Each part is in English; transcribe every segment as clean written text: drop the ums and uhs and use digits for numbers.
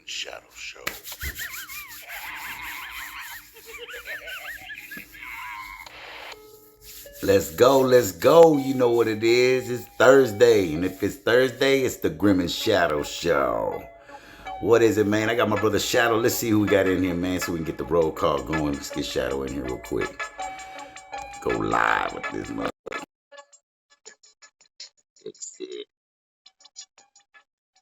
Shadow Show. Let's go, let's go. You know what it is. It's Thursday. And if it's Thursday, it's the Grim and Shadow Show. What is it, man? I got my brother Shadow. Let's see who we got in here, man, so we can get the roll call going. Let's get Shadow in here real quick. Go live with this mother.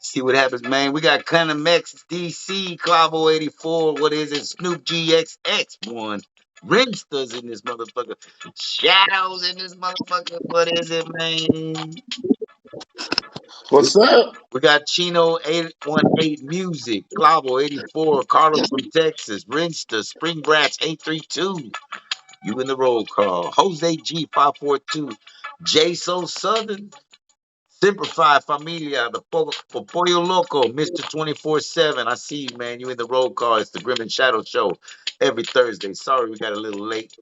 See what happens, man. We got Cunning Mex, DC, Clavo 84. What is it? Snoop GXX1. Ringsters in this motherfucker. Shadows in this motherfucker. What is it, man? What's up? We got Chino 818 Music, Clavo 84, Carlos from Texas, Ringster, Spring Brats 832. You in the roll call. Jose G 542. J So Southern. Simplify Familia, the Pollo Loco, Mr. 24/7. I see you, man. You in the roll call. It's the Grim and Shadow Show every Thursday. Sorry we got a little late.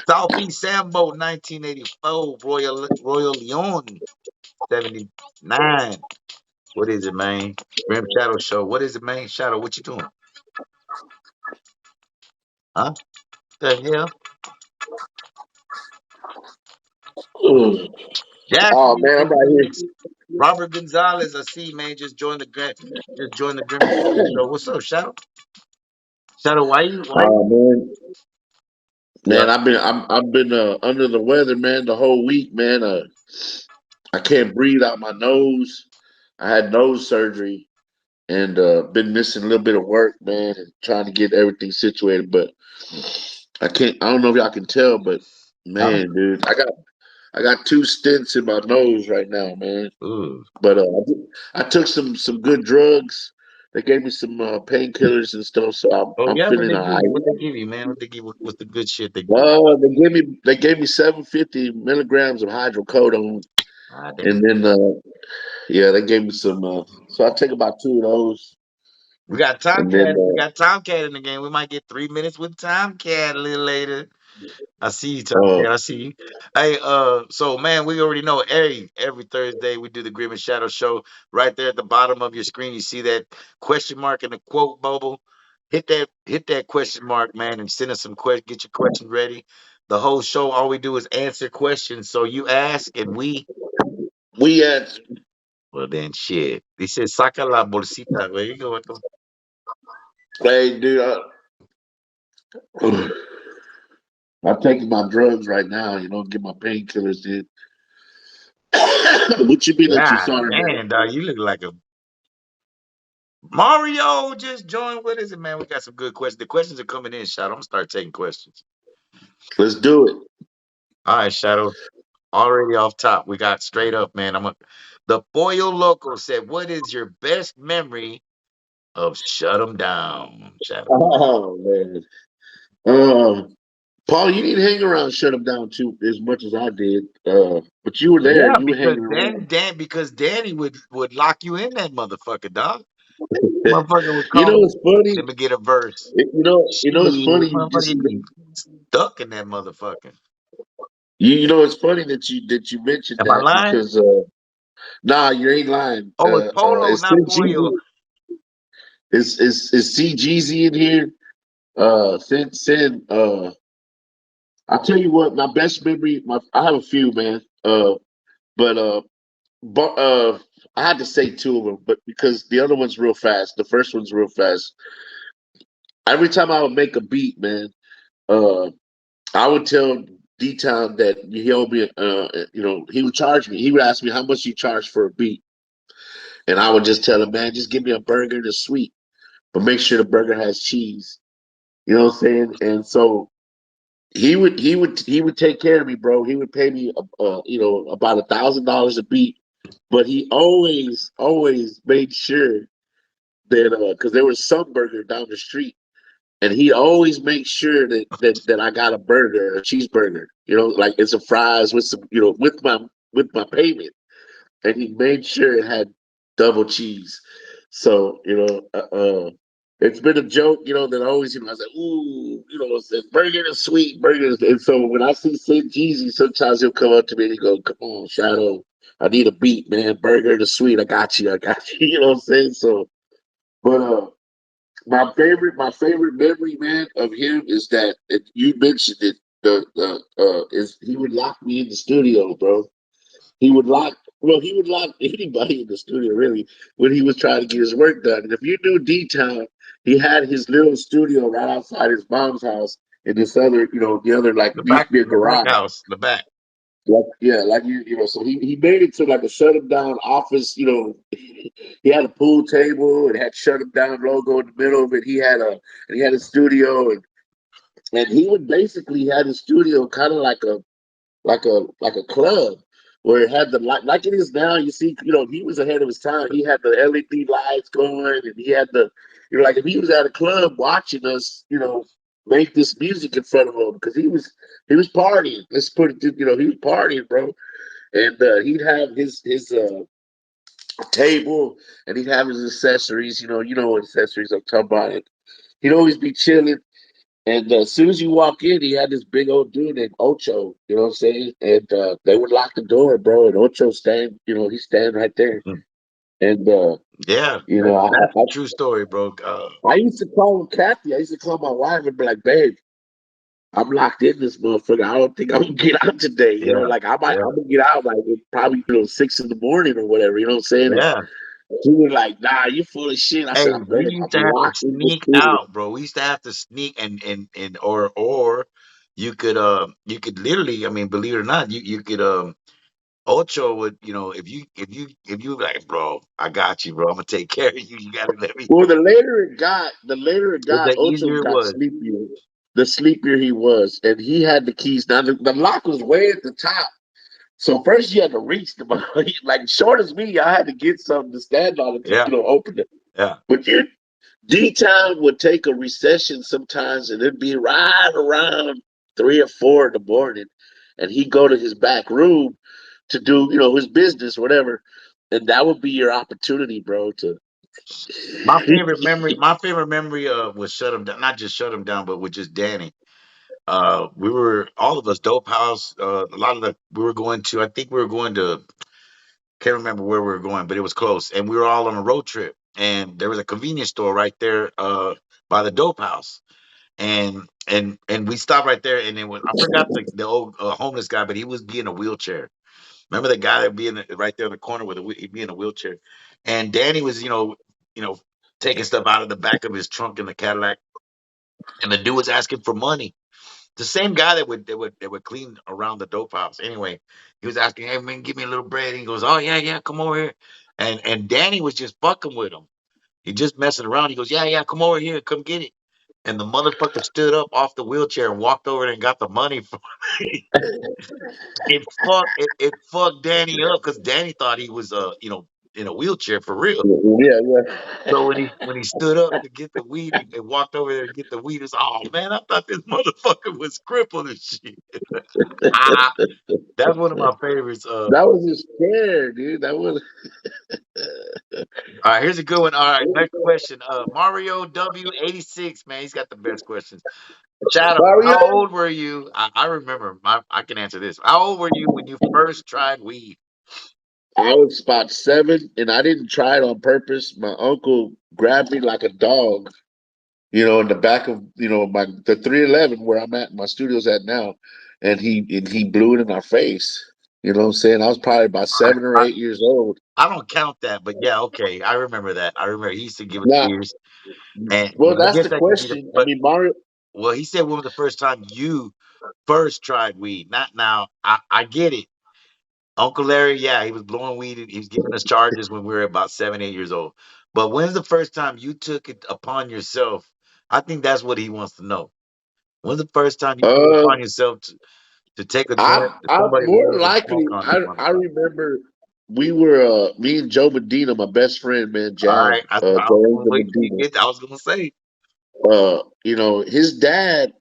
Southeast Sambo 1984, Royal Leon 79. What is it, man? Grim Shadow Show. What is it, man? Shadow, what you doing? Huh? The hell? Mm. Oh Jackson man, I'm in the right mix. here. Robert Gonzalez, I see, man. Just joined the Grim and Shadow Show. What's up, Shadow? Shadow, why Oh you? man, Yeah. I've been under the weather, man, the whole week, man. I can't breathe out my nose. I had nose surgery and been missing a little bit of work, man, and trying to get everything situated. But I can't. I don't know if y'all can tell, but Huh? man, dude, I got two stents in my nose right now, man. Ooh. But I took some good drugs. They gave me some painkillers and stuff, so Oh I'm yeah, what feeling they all give you? What right. they give you, man? What they give? What's the good shit they give you? They gave me 750 milligrams of hydrocodone, Ah, and damn. then yeah, they gave me some. So I take about two of those, We got and then Tomcat. We got Tomcat in the game. We might get 3 minutes with Tomcat a little later. I see you, uh, Tomcat. I see you. Hey, so man, we already know every Thursday we do the Grim and Shadow Show. Right there at the bottom of your screen, you see that question mark and the quote bubble. Hit that question mark, man, and send us some questions. Get your questions ready. The whole show, all we do is answer questions. So you ask and we. we had. Well then, shit. He said, "Saca la bolsita." Where you go, vato? Hey, dude, I'm taking my drugs right now. Get my painkillers, dude. What you mean that you God saw it, man? damn, dog, you look like a Mario. Just joined. What is it, man? We got some good questions. The questions are coming in, Shadow. I'm gonna start taking questions. Let's do it. All right, Shadow. Already off top. We got straight up, man. The Pollo Loco said, "What is your best memory of Shut 'em down, Shadow?" Oh man. Um, Paul, you didn't hang around, shut him down too as much as I did. But you were there. Yeah, You were because hanging Dan, around. Dan, because Danny would lock you in that motherfucker, dog. Motherfucker would You call know me. what's funny? Let me get a verse. You know what's Shit, funny. You motherfucker, just you be stuck in that motherfucker. you know it's funny that you mentioned Am I that lying? because nah, you ain't lying. Oh, it's Polo, It's not Sin Pollo. Jeezy. Is C Jeezy in here? Sin. I'll tell you what. My best memory. I have a few, man. But But I had to say two of them, but because the other one's real fast, the first one's real fast. Every time I would make a beat, man, uh, I would tell D Town that he owed me. He would charge me. He would ask me how much you charge for a beat, and I would just tell him, man, just give me a burger that's sweet, but make sure the burger has cheese. You know what I'm saying? And so he would take care of me, bro. He would pay me, about $1,000 a beat, but he always made sure that because there was some burger down the street, and he always makes sure that I got a burger, a cheeseburger, like it's a fries with some, with my payment, and he made sure it had double cheese. So it's been a joke, that always, I was like, ooh, said burger is sweet, burgers. And so when I see St. Jeezy, sometimes he'll come up to me and he go, come on, Shadow, I need a beat, man. Burger is sweet. I got you. You know what I'm saying? So But my favorite memory, man, of him is that you mentioned it. The is he would lock me in the studio, bro. He would lock. Well, he would lock anybody in the studio really when he was trying to get his work done. And if you knew D Town, he had his little studio right outside his mom's house in this other, the other like used to be a the back garage. house, the back. Like yeah, like so he made it to like a shut him down office. He had a pool table and had shut him down logo in the middle of it. He had a studio and he would basically had his studio kind of like a club where it had the light like it is now. You see, he was ahead of his time. He had the LED lights going, and he had like if he was at a club watching us, make this music in front of him because he was partying. Let's put it, he was partying, bro. And he'd have his table, and he'd have his accessories. What accessories I'm talking about. And he'd always be chilling. And as soon as you walk in, he had this big old dude named Ocho, you know what I'm saying? And they would lock the door, bro. And Ocho stand, he's standing right there. Mm. And Yeah, you know, that's a true story, bro. I used to call him Kathy. I used to call my wife and be like, "Babe, I'm locked in this motherfucker. I don't think I'm gonna get out today." Yeah, Like yeah, I'm gonna get out like probably 6 in the morning or whatever. You know what I'm saying? And yeah. she was like, "Nah, you full of shit." I said, Hey, "I'm we babe, used I'm to have to locked in this sneak studio." out, bro. We used to have to sneak and or you could literally, I mean, believe it or not, you could Ocho would, if you like, bro, I got you, bro. I'm gonna take care of you. You gotta let me Well, through. the later it got, The Ocho easier it got was. sleepier. The sleepier he was, and he had the keys. Now the lock was way at the top, so first you had to reach the like short as me. I had to get something to stand on it to Yeah, open it. yeah. But D Town would take a recession sometimes, and it'd be right around 3 or 4 in the morning, and he'd go to his back room to do his business, whatever, and that would be your opportunity, bro. To My favorite memory was shut him down. Not just shut him down, but with just Danny. We were all of us dope house. A lot of the we were going to. I think we were going to. Can't remember where we were going, but it was close. And we were all on a road trip. And there was a convenience store right there by the dope house. And we stopped right there. And then I forgot the old homeless guy, but he was being a wheelchair. Remember the guy that being right there in the corner with he'd be in a wheelchair. And Danny was, you know, taking stuff out of the back of his trunk in the Cadillac. And the dude was asking for money. The same guy that would clean around the dope house. Anyway, he was asking, "Hey man, give me a little bread." And he goes, "Oh yeah, yeah, come over here." And Danny was just fucking with him. He just messing around. He goes, "Yeah, yeah, come over here, come get it." And the motherfucker stood up off the wheelchair and walked over there and got the money from it fucked Danny up because Danny thought he was in a wheelchair for real. yeah, yeah. So when he stood up to get the weed and walked over there to get the weed, it's oh man, I thought this motherfucker was crippled and shit. Ah, that's one of my favorites. That was his scare, dude. That was All right, here's a good one. All right, next question. Mario W86, man, he's got the best questions. Shadow, Mario. how old were you? I remember. I can answer this. How old were you when you first tried weed? I was about 7, and I didn't try it on purpose. My uncle grabbed me like a dog, in the back of the 311 where I'm at, my studio's at now, and he blew it in our face. You know what I'm saying? I was probably about All right, 7 or 8 years old. I don't count that, but yeah, okay, I remember that. I remember he used to give us Now, beers, and well, I that's guess the that could be the. question. I But mean, Mario, well, he said when was the first time you first tried weed? Not now. I get it. Uncle Larry, yeah, he was blowing weed. He was giving us charges when we were about 7, 8 years old. But when's the first time you took it upon yourself? I think that's what he wants to know. When's the first time you took it uh, upon yourself to take a joint that I somebody more loved and likely, smoke on that I motherfucker? remember we were me and Joe Medina, my best friend, man, All Jam, right, I was Joe gonna wait till you Medina. get. I was gonna say, His dad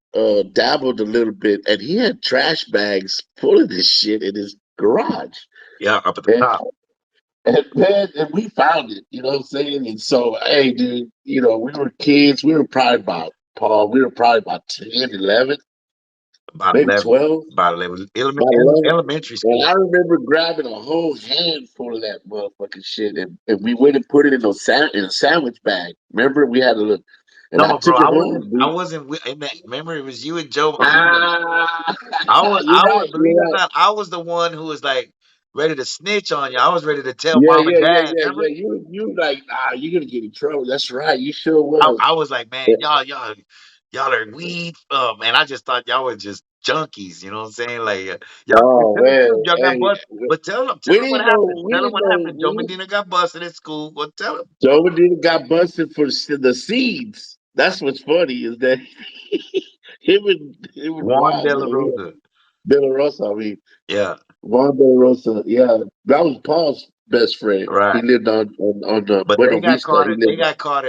dabbled a little bit, and he had trash bags full of this shit in his garage. yeah, up at the And top. and we found it, you know what I'm saying? And so, hey, dude, we were kids. We were probably about 10, 11. about maybe 11, 12, about 11, about 11. elementary And school. I remember grabbing a whole handful of that motherfucking shit, and we went and put it in in a sandwich bag. Remember, we had a little, and I No, bro, took it home, I dude. wasn't in that. Remember, it was you and Joe Medina. Ah, I you're was, right. believe You're it or right. not, I was the one who was like ready to snitch on you. I was ready to tell Yeah, mom and yeah, yeah, dad. yeah, Remember? yeah. You like, nah, you're gonna get in trouble. That's right. You sure I, was. I was like, man, y'all are weed. Man, I just thought y'all were just junkies. You know what I'm saying? Like, y'all Oh tell the man, truth. Y'all got hey, busted. But tell we them what didn't happened. know. We Tell them didn't what know. happened. Joe Medina got busted at school. Well, tell them. Joe Medina got busted for the seeds. That's what's funny is that him and Juan Juan, De La Rosa. De La Rosa. I mean, Yeah, Juan De La Rosa. Yeah, that was Paul's best friend. He right. lived on But Buena Vista. He they lived. got caught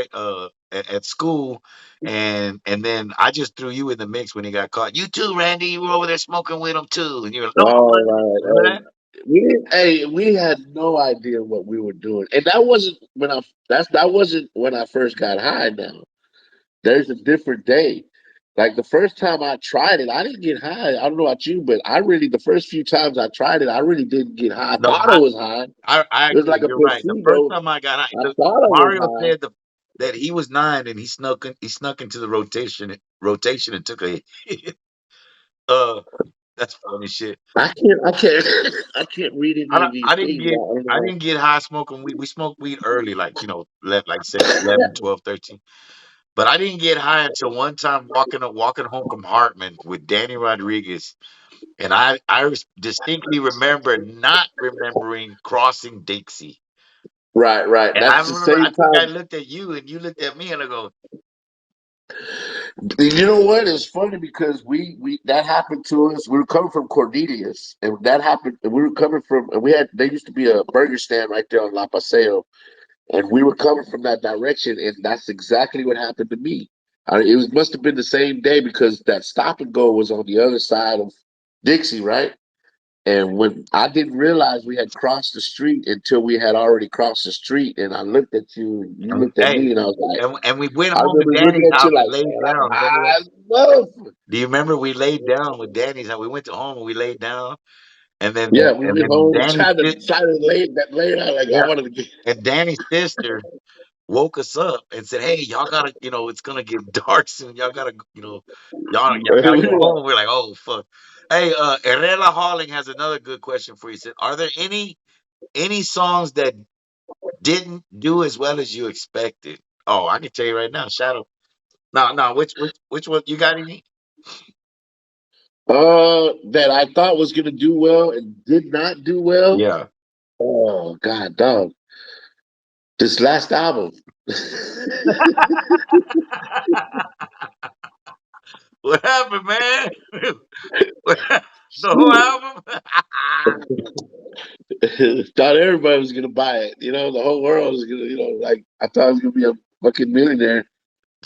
at school, and then I just threw you in the mix when he got caught. You too, Randy. You were over there smoking with him too, and you were like, no, I Oh wasn't. Remember right. that? We didn't, hey, we had no idea what we were doing, and that wasn't when I first got high. Now there's a different day. Like the first time I tried it, I didn't get high. I don't know about you, but the first few times I tried it, I really didn't get high. I No, thought I was high. I It was agree. like a You're right. The first placebo. time I got high, I thought I was Mario high. said that he was 9 and he snuck into the rotation and took a hit. Uh, that's funny shit. I can't read any of these things. I don't I know. didn't get high smoking weed. We smoked weed early, like like say 11, 12, 13. But I didn't get high until one time walking home from Hartman with Danny Rodriguez, and distinctly remember not remembering crossing Dixie. Right, right. And I That's the remember I same think I time. looked at you and you looked at me and I go, You know what? It's funny because we that happened to us. We were coming from Cornelius, and that happened. And we were coming from. And we had there used to be a burger stand right there on La Paseo, and we were coming from that direction, and that's exactly what happened to me. Must have been the same day because that stop and go was on the other side of Dixie, right? And when I didn't realize we had crossed the street until we had already crossed the street, and I looked at you, and you looked at hey, me, and I was like, and we went I home to remember looking Danny's at you house and like, laid man, I'm down. Remember that? high as a motherfucker. Do you remember we laid down with Danny's house? We went to home and we laid down, Yeah, we went home and Danny's tried to lay it out like I yeah, wanted to get. and Danny's sister woke us up and said, "Hey, y'all gotta, it's gonna get dark soon. Y'all gotta, y'all We gotta go were home." We're like, "Oh fuck." Hey, Herrera Halling has another good question for you. He said, "Are there any songs that didn't do as well as you expected?" Oh, I can tell you right now, Shadow. No, no, which one you got any? that I thought was gonna do well and did not do well. Yeah. Oh God, dog! This last album. What happened, man? The whole album? Thought everybody was gonna buy it. You know, the whole world was gonna. You know, like I thought I was gonna be a fucking millionaire.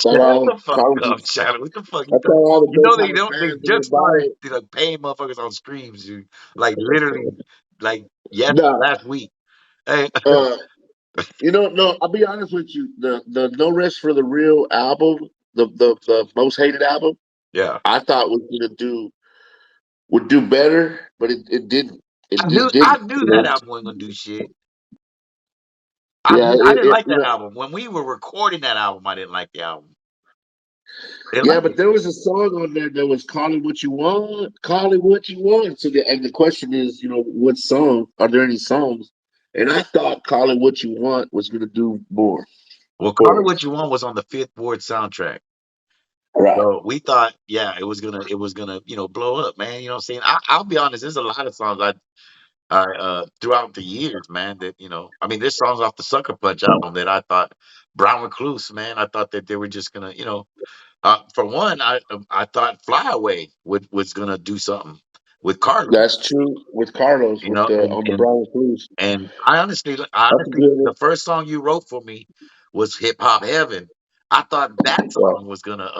Thought Shut all the fuck up, colleges. Shadow. What the fuck I you thought? thought all the You big know they time don't. They fans were just gonna buy started it. paying motherfuckers on streams. You like literally like yes Nah, last week. Hey, uh, no. I'll be honest with you. The No Rest for the Real album, the most hated album, yeah. I thought would do better, but it didn't. It just didn't. I knew You that know. album wasn't gonna do shit. Yeah. I didn't like You that know. album when we were recording that album. I didn't like the album. I didn't Yeah, like but it. there was a song on there that was "Call It What You Want," "Call It What You Want." And the question is, what song? Are there any songs? And I thought "Call It What You Want" was going to do more Well, Call It for What us. You Want was on the Fifth Ward soundtrack. Right. So we thought, yeah, it was gonna, blow up, man. You know what I'm saying? I'll be honest, there's a lot of songs I throughout the years, man, that I mean, there's songs off the Sucker Punch album that I thought Brown Recluse, man, I thought that they were just gonna, for one, I thought Fly Away was gonna do something with Carlos, That's true with Carlos with the and on the Brown Blues. I That's a honestly, good the one. first song you wrote for me was Hip Hop Heaven. I thought that Yeah, song was gonna,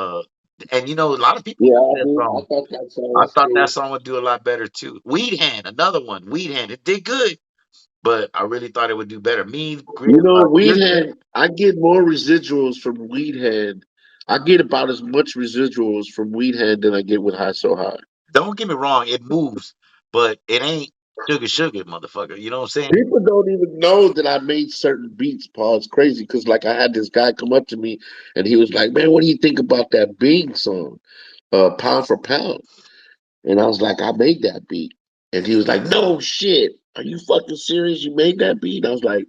and a lot of people yeah, like I that do. I song. thought that song I was thought that cool. song would do a lot better too. Weed Hand, another one. Weed Hand, it did good, but I really thought it would do better. Me, Grim, Weed you're Head. I get more residuals from Weed Head. I get about as much residuals from Weed Head than I get with High So High. Don't get me wrong, it moves, but it ain't sugar sugar, motherfucker. You know what I'm saying? People don't even know that I made certain beats, Paul. It's crazy because like I had this guy come up to me and he was like, "Man, what do you think about that Bing song, Pound for Pound?" And I was like, "I made that beat." And he was like, "No shit, are you fucking serious? You made that beat?" And I was like,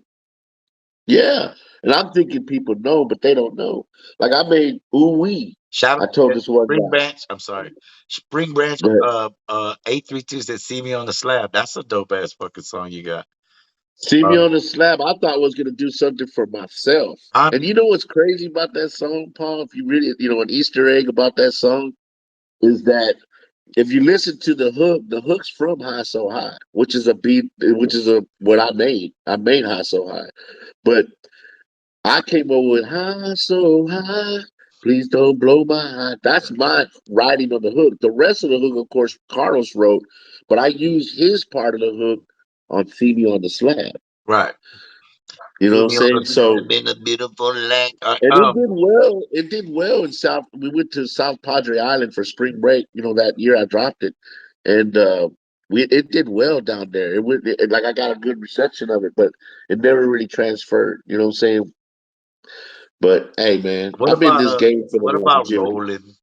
"Yeah." And I'm thinking people know, but they don't know. Like I made Ooh Wee. Shout I out told to this one Spring guy, Branch. I'm sorry. Spring Branch but 832 said see me on the slab. That's a dope ass fucking song you got. "See Me Um on the Slab," I thought was gonna do something for myself. And I'm you know what's crazy about that song, Paul? If you really, an Easter egg about that song is that if you listen to the hook's from High So High, which is a beat, which is a what I made. I made High So High, but I came up with High So High. Please don't blow my high. That's my writing on the hook. The rest of the hook, of course, Carlos wrote, but I used his part of the hook on "See Me on the Slab." right. You know See what I'm me on saying? the slab So in a beautiful land. and it did well. It did well in South. We went to South Padre Island for spring break. That year I dropped it, and it did well down there. Like I got a good reception of it, but it never really transferred. You know what I'm saying? But hey, man, What I'm in about this game for the what about longevity. rolling?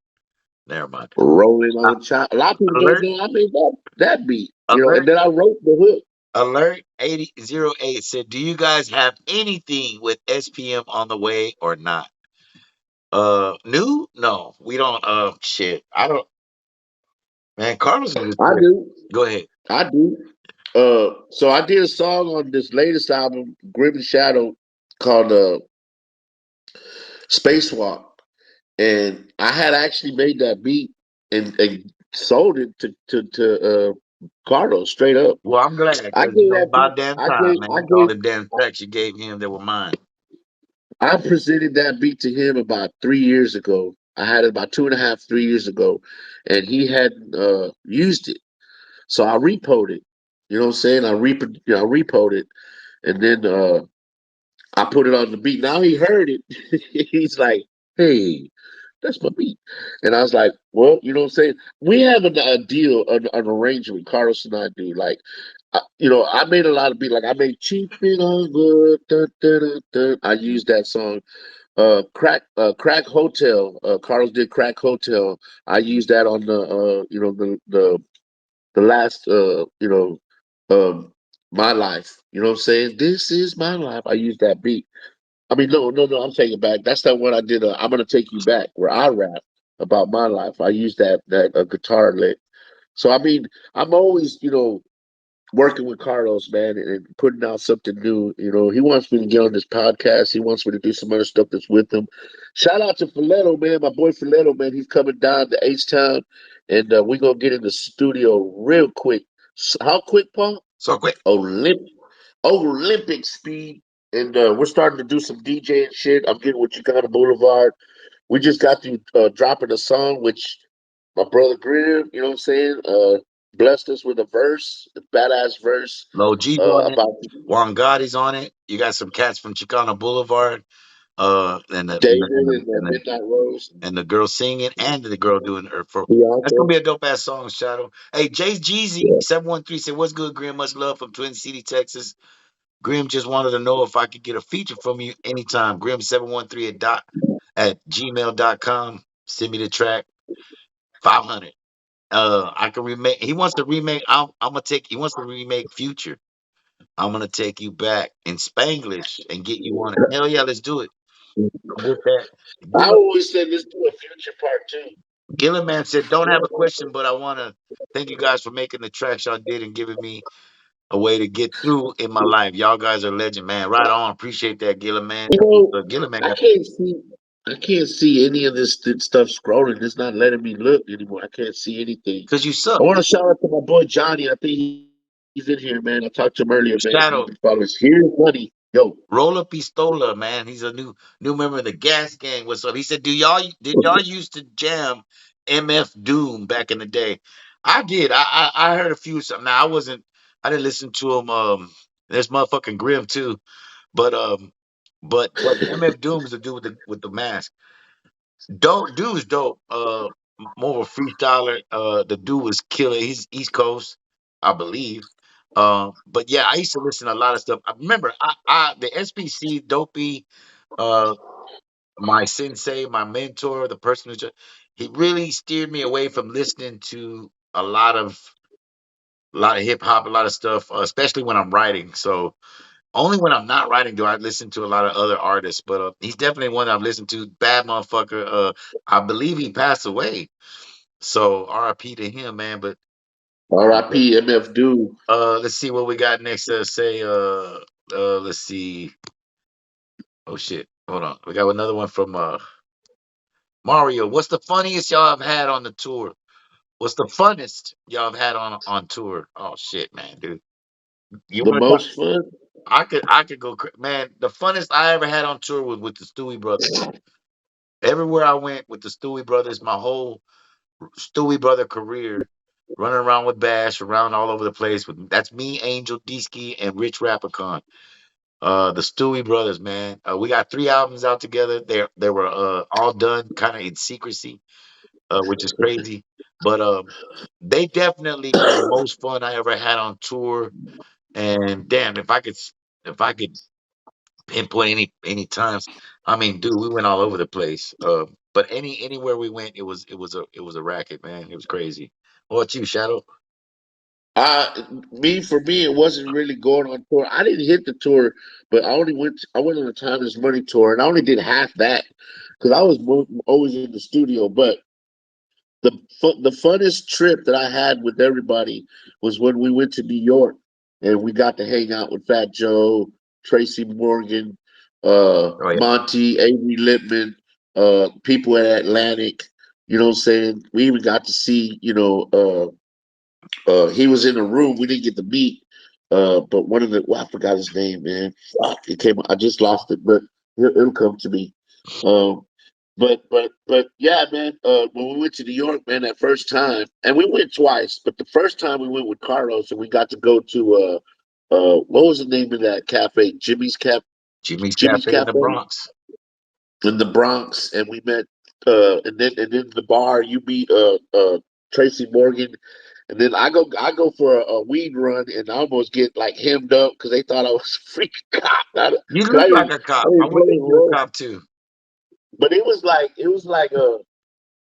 Never mind. Rolling Uh, on child. A lot of people don't alert, know I made that beat. And alert, then I wrote the hook. alert 8008 said, do you guys have anything with SPM on the way or not? New? No, we don't. Shit. I don't, man. Carlos is I just, do. go ahead. I do. So I did a song on this latest album, Grim and Shadow, called Spacewalk, and I had actually made that beat and sold it to Carlos straight up. Well, I'm glad I because you gave know that beat. about damn time, man. All the damn tracks you gave him that were mine. I presented that beat to him about 3 years ago. I had it about 2.5, 3 years ago, and he hadn't used it. So I repoed it. You know what I'm saying? I repoed it, and then I put it on the beat. Now he heard it. He's like, "Hey, that's my beat." And I was like, "Well, you know what I'm saying? We have a deal, an arrangement. Carlos and I do. Like, I made a lot of beats. Like, I made "Cheap It on Good." Dun, dun, dun, dun. I used that song. Crack Hotel. Carlos did Crack Hotel. I used that on the last my life. You know what I'm saying? This is my life. I used that beat. I mean, no, no, no. I'm taking it back. That's that one I did. I'm gonna take you back, where I rap about my life. I used that guitar lick. So I mean, I'm always working with Carlos, man, and putting out something new. He wants me to get on this podcast. He wants me to do some other stuff that's with him. Shout out to Filetto, man, my boy Filetto, man. He's coming down to H Town, and we're gonna get in the studio real quick. How quick, Paul? So quick. Olympic, Olympic speed. And we're starting to do some DJ and shit. I'm getting with Chicana Boulevard. We just got to dropping a song, which my brother Grimm, you know what I'm saying, blessed us with a verse, a badass verse Low G's on it. about Juan Gotti's on it. You got some cats from Chicano Boulevard. And the and the David and the, and and the, Midnight Rose. and the girl singing and the girl doing her for. That's gonna Bianca. be a dope ass song, Shadow. Hey, Jay's Jeezy Yeah. 713 said, "What's good, Grim? Much love from Twin City, Texas. Grim just wanted to know if I could get a feature from you anytime. Grim 713 at gmail.com. Send me the track 500. I can remake. He wants to remake. I'm gonna take. He wants to remake Future. I'm gonna take you back in Spanglish and get you on it. Hell yeah, let's do it. I'm with that. I Gilla, always said let's do a future part two. Gilliman said, "Don't have a question, but I want to thank you guys for making the tracks y'all did and giving me a way to get through in my life. Y'all guys are legend, man. Right on. Appreciate that, Gilliman. You know, Gilliman I got can't see I can't see any of this stuff scrolling. It's not letting me look anymore. I can't see anything. because you suck. I want to shout out to my boy Johnny. I think he's in here, man. I talked to him earlier, man. He's Shadow. been following us. Here's money. Yo. Roller Pistola, man. He's a new member of the Gas Gang. What's up? He said, did y'all used to jam MF Doom back in the day? I did. I heard a few something. Now I didn't listen to him. There's motherfucking Grim too. But but MF Doom is the dude with the mask. Dope dude's dope. more of a freestyler. The dude was killer. He's East Coast, I believe. But yeah, I used to listen to a lot of stuff. I remember the SPC Dopey, uh, my sensei, my mentor, the person who just, he really steered me away from listening to a lot of hip hop, a lot of stuff, especially when I'm writing. So only when I'm not writing do I listen to a lot of other artists. But he's definitely one I've listened to. Bad motherfucker. I believe he passed away. So RIP to him, man. But R.I.P. MF Doom. let's see what we got next. Let's see. Oh shit. Hold on. We got another one from Mario. What's the funniest y'all have had on the tour? What's the funnest y'all have had on tour? Oh shit, man, dude. You The want to talk? most fun. I could go, man. The funnest I ever had on tour was with the Stewie Brothers. Everywhere I went with the Stewie Brothers, my whole Stewie Brother career, running around with Bash, around all over the place. That's me, Angel Deesky, and Rich Rapicon. The Stewie Brothers, man. We got 3 albums out together. They were all done kind of in secrecy, which is crazy. But they definitely were the most fun I ever had on tour. And damn, if I could pinpoint any times, I mean, dude, we went all over the place. But anywhere we went, it was a racket, man. It was crazy. What about you, Shadow? For me, it wasn't really going on tour. I didn't hit the tour, but I went on a Timeless Money tour, and I only did half that because I was always in the studio. But the funnest trip that I had with everybody was when we went to New York and we got to hang out with Fat Joe, Tracy Morgan, Oh yeah, Monty, Avery Lippman, people at Atlantic. You know what I'm saying? We even got to see, he was in the room. We didn't get to meet, but one of the I forgot his name, man. Fuck, it came. I just lost it, but it'll come to me. Um, but yeah, man. When we went to New York, man, that first time, and we went twice, but the first time we went with Carlos, and we got to go to what was the name of that cafe? Jimmy's Jimmy's Cafe in the Cafe Bronx. in the Bronx, and we met, and then the bar you meet Tracy Morgan, and then I go for a weed run, and I almost get like hemmed up because they thought I was a freaking cop. You Cause look like a I cop. I didn't would play a think you're a role, cop too. but it was like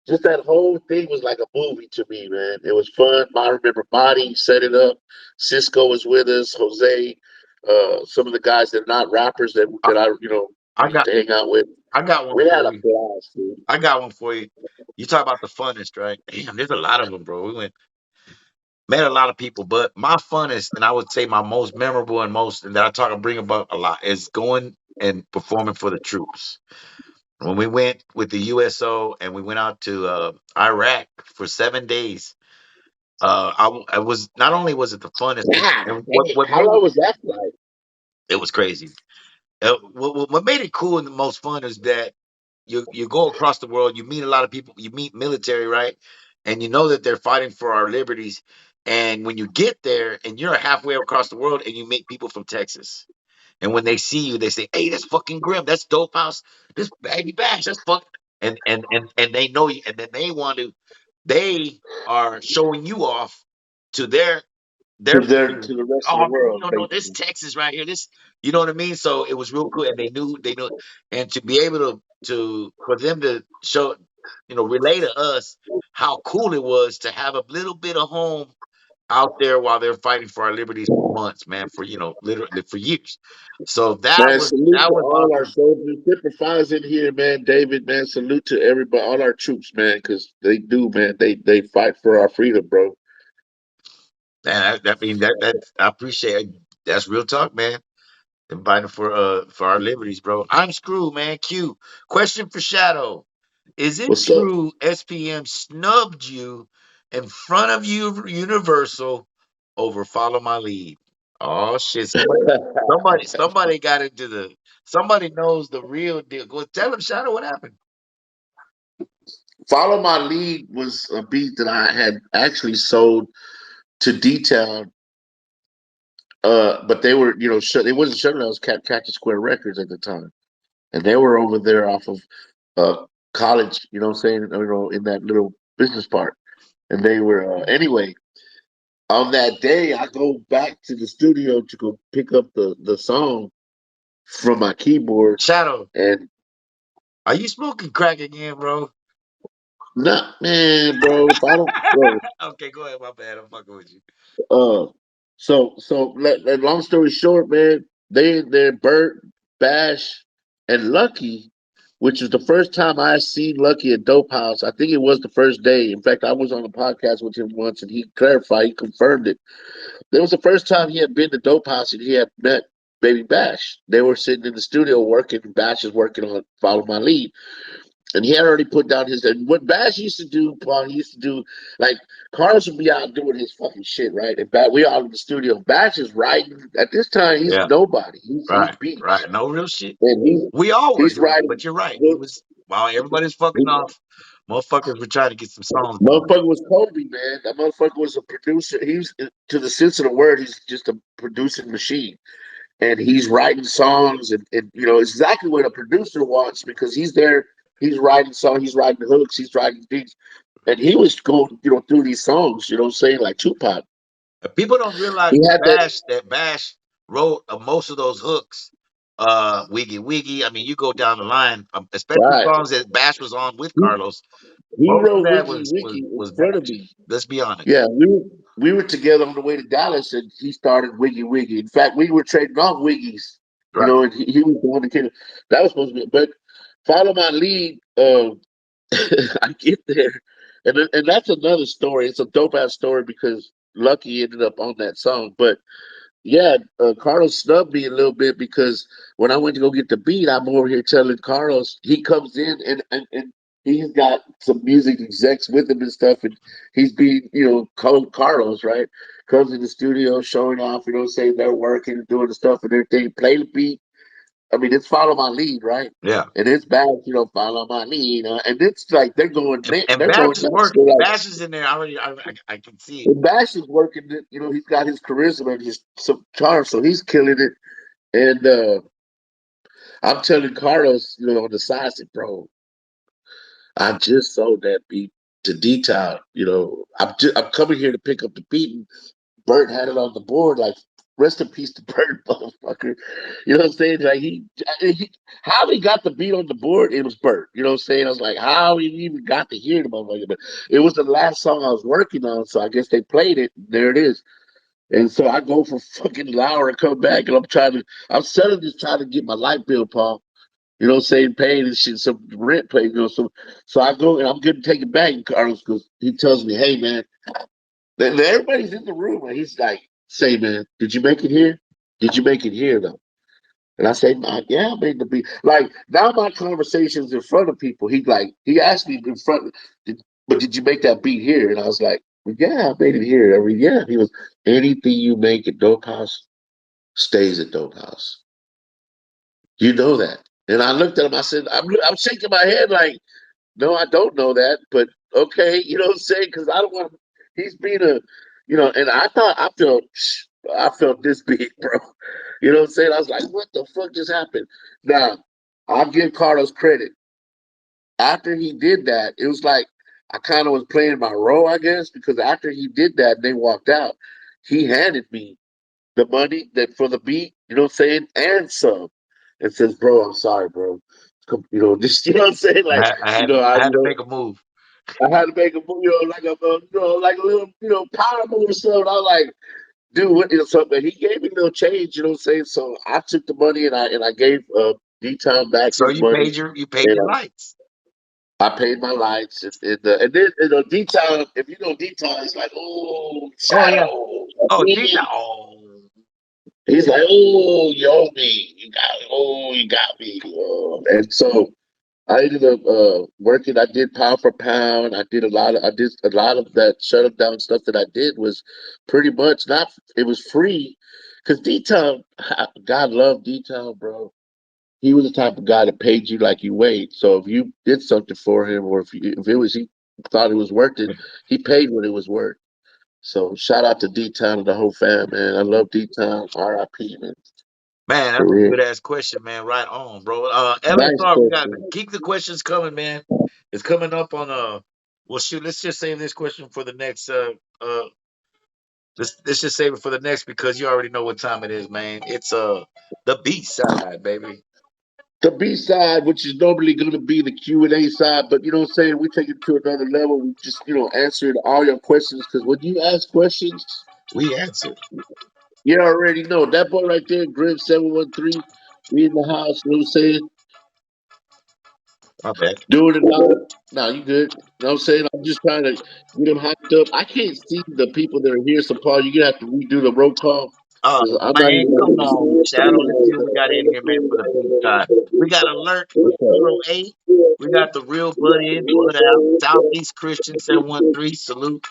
just that whole thing was like a movie to me, man. It was fun. I remember Monty set it up. Cisco was with us. Jose, some of the guys that are not rappers that I, that I I used got to hang out with. I got one We had for a you. blast, dude. I got one for you. You talk about the funnest, right? Damn, there's a lot of them, bro. We met a lot of people, but my funnest, and I would say my most memorable and that I bring about a lot is going and performing for the troops. When we went with the USO and we went out to Iraq for 7 days, I was not only was it the funnest, God, and what dang, what how made long was that flight? it was crazy. What made it cool and the most fun is that you go across the world, you meet a lot of people, you meet military, right? And you know that they're fighting for our liberties. And when you get there and you're halfway across the world and you meet people from Texas, and when they see you, they say, "Hey, that's fucking Grim. That's Dope House. This Baby Bash. That's fuck." And they know you, and then they are showing you off to their To the rest of the oh man, you world, don't know this basically. Texas right here. This, you know what I mean? So it was real cool, and they knew, and to be able to for them to show, relay to us how cool it was to have a little bit of home out there while they're fighting for our liberties for months, man, for literally for years. So that Man, was salute that to was all our awesome. soldiers. Different fires in here, man. David, man, salute to everybody, all our troops, man, because they do, man. They fight for our freedom, bro. And I mean that I appreciate it. That's real talk, man. Inviting for our liberties, bro. I'm screwed, man. Q. Question for Shadow. Is it What's up? true SPM snubbed you in front of you Universal over Follow My Lead? Oh shit. Somebody got into somebody knows the real deal. Go tell him, Shadow, what happened. Follow My Lead was a beat that I had actually sold to Detail, but they were, it wasn't shutting. It was Cactus Square Records at the time, and they were over there off of college. You know what I'm saying? In that little business part. And they were anyway. On that day, I go back to the studio to go pick up the song from my keyboard, Shadow, and are you smoking crack again, bro? not man, bro. If I don't, bro, Okay, go ahead. My bad. I'm fucking with you. uh, long story short, man, they're Bert, Bash, and Lucky, which was the first time I seen Lucky at Dope House. I think it was the first day. In fact, I was on a podcast with him once, and he clarified, he confirmed it. It was the first time he had been to Dope House, and he had met Baby Bash. They were sitting in the studio working. Bash is working on Follow My Lead. And he had already put down his. And what Bash used to do, Paul, he used to do like Carlos would be out doing his fucking shit, right? And we all in the studio. Bash is writing. At this time, he's Yeah, nobody. He's right, beats, right. No real shit. and We all were he's doing it, writing but you're right. He hooks. was while everybody's fucking He, off. Motherfuckers were trying to get some songs going. motherfucker was Kobe, man. That motherfucker was a producer. He's to the sense of the word, he's just a producing machine. And he's writing songs and you know exactly what a producer wants because he's there. He's writing songs. He's writing hooks. He's writing beats. And he was going, through these songs, saying like Tupac. People don't realize He had that that Bash wrote most of those hooks. Wiggy Wiggy. I mean, you go down the line, especially right. songs that Bash was on with He, Carlos. he Most of wrote that Wiki Wiki in was front of Bash. me. Let's be honest. Yeah, we were together on the way to Dallas, and he started Wiggy Wiggy. In fact, we were trading off Wiggies, Right. and he was the one that came. That was supposed to be, but follow my lead. I get there, and that's another story. It's a dope ass story because Lucky ended up on that song. But yeah, Carlos snubbed me a little bit because when I went to go get the beat, I'm over here telling Carlos. He comes in and he's got some music execs with him and stuff, and he's being called Carlos, right? Comes in the studio showing off, saying they're working, doing the stuff and everything. Play the beat. I mean, it's follow my lead, right? Yeah. And it's bad, follow my lead, and it's like And they're Bash going is nuts. They're working. like, Bash is in there already. I can see it. and Bash is working. He's got his charisma and his some charm, so he's killing it. And I'm telling Carlos, on the side, I said, bro, I just sold that beat to D-Town. I'm coming here to pick up the beat, and Bert had it on the board. Like, rest in peace to Bert, motherfucker. You know what I'm saying? Like how he got the beat on the board, it was Bert. You know what I'm saying? I was like, how he even got to hear the motherfucker? But it was the last song I was working on, so I guess they played it. There it is. And so I go for fucking an hour and come back, and I'm selling this trying to get my light bill, Paul. Saying paying and shit, some rent paid, So I go and I'm getting taken back, and Carlos goes, he tells me, hey man, then everybody's in the room, and he's like, say man, did you make it here? Did you make it here though? And I say, yeah, I made the beat. Like now my conversations in front of people, he asked me in front, but did you make that beat here? And I was like, yeah, I made it here. I mean, yeah. He was, anything you make at Dope House stays at Dope House. You know that. And I looked at him, I said, I'm shaking my head like, no, I don't know that, but okay, you know what I'm saying? Because I don't want. He's being and I felt this big, bro. You know what I'm saying? I was like, what the fuck just happened? Now, I'll give Carlos credit. After he did that, it was like I kind of was playing my role, I guess, because after he did that and they walked out, he handed me the money that for the beat, you know what I'm saying, and some, and says, "Bro, I'm sorry, bro. Just you know what I'm saying, like, I had to make a move. I had to make a move, like a little, power move or something. I was like, dude, what is something? He gave me a little change, you know what I'm saying? So I took the money and I gave D-Town back So his money, you paid and your lights. I paid my lights, and then D-Town. If you know D-Town, it's like, oh, Oh yeah. Shadow. Oh, did that? Oh, He's like, oh, you owe me. You got me. And so I ended up working. I did pound for pound. I did a lot of that shut up down stuff that I did was pretty much not, it was free. Cause D-Town, God love D-Town, bro. He was the type of guy that paid you like you weighed. So if you did something for him, or if it was, he thought it was worth it, he paid what it was worth. So shout out to D-Town and the whole fam, man. I love D-Town. R.I.P. man. man, that For was a real. good ass question, man. Right on, bro. Nice LSR, we got question. keep the questions coming, man. It's coming up on Well, shoot, let's just save this question for the next. Let's just save it for the next because you already know what time it is, man. It's the B side, baby. The B side, which is normally going to be the Q&A side, but you know what I'm saying? We take it to another level. We just, answered all your questions because when you ask questions, We answered. you already know. That boy right there, Grim713, we in the house, you know what I'm saying? My bad. Doing it all. No, you good. You know what I'm saying? I'm just trying to get them hyped up. I can't see the people that are here, so Paul, you're going to have to redo the roll call Oh because I'm not man, even come able to on, Shadow. Let's see what we got in here, man, for the B side. We got Alert see. 08. We got the Real Bud In, Bud Out, Southeast Christian 713, salute.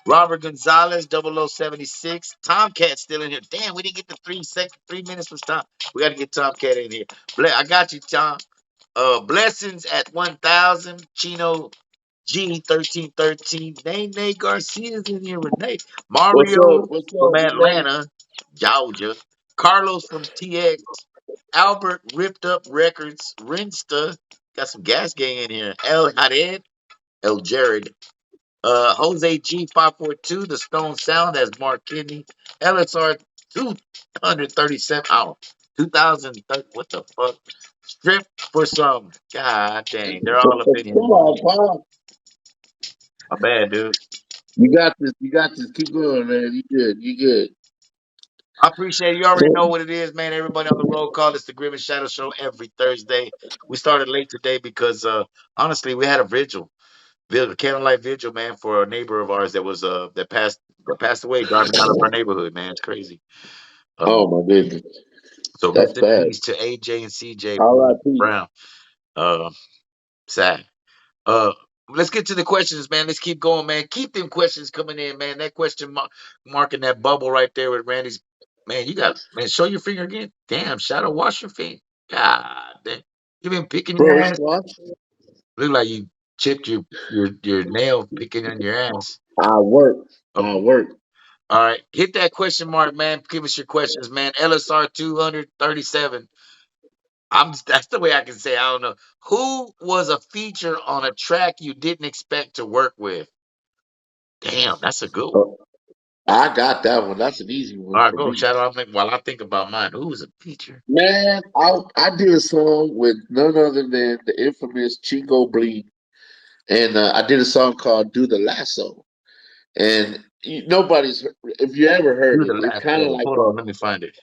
Robert Gonzalez, 0076. Tomcat still in here. Damn, we didn't get the 3 minutes was Tom. We got to get Tomcat in here. I got you, Tom. Blessings at 1000. Chino G 1313. Nene Garcia's in here. Renee. What's up? Mario What's from up, Renee? Atlanta, Georgia. Carlos from TX. Albert Ripped Up Records. Rinsta. Got some gas gang in here. El Hared. El Jared. Jose G542, the Stone Sound, as Mark Kidney. LSR 237. Oh, 2030. What the fuck? Strip for some. God dang. They're all up in here, Come man. on, Paul. My bad, dude. You got this. You got this. Keep going, man. You good. You good. I appreciate it. You already know what it is, man. Everybody on the roll call. It's the Grim and Shadow Show every Thursday. We started late today because honestly, we had a candlelight vigil, man, for a neighbor of ours that passed away driving out of our neighborhood, man. It's crazy. Oh Um, my goodness, so that's rest in bad. peace to AJ and CJ R.I.P. Brown. Uh, sad. Uh, let's get to the questions, man. Let's keep going, man. Keep them questions coming in, man. That question mark in that bubble right there with Randy's. Man, you got man. Show your finger again. Damn, Shadow, wash your feet. God damn, you been picking your Bro, it's ass. watch. Look like you chipped your nail picking on your ass. I work. I Oh, work. all right. Hit that question mark, man. Give us your questions, man. LSR 237. That's the way I can say. I don't know. Who was a feature on a track you didn't expect to work with? Damn, that's a good one. Uh, I got that one. That's an easy All one right, for go, me. Shadow. While I think about mine. Who was a feature? Man, I did a song with none other than the infamous Chico Bleed, and I did a song called "Do the Lasso." And nobody's, if you ever heard Do it, the it's last kind of one. like Hold on, let me find it.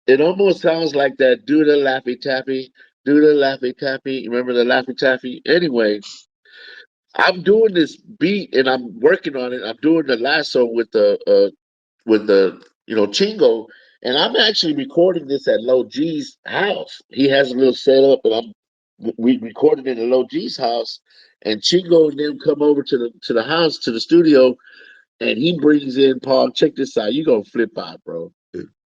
it almost sounds like that "Do the Laffy Taffy," "Do the Laffy Taffy." Remember the Laffy Taffy? Anyway, I'm doing this beat and I'm working on it. I'm doing the lasso with the Chingo, and I'm actually recording this at Low G's house. He has a little setup, and we recorded in the Low G's house. And Chingo and them come over to the house to the studio, and he brings in Paul. Check this out. You gonna flip out, bro.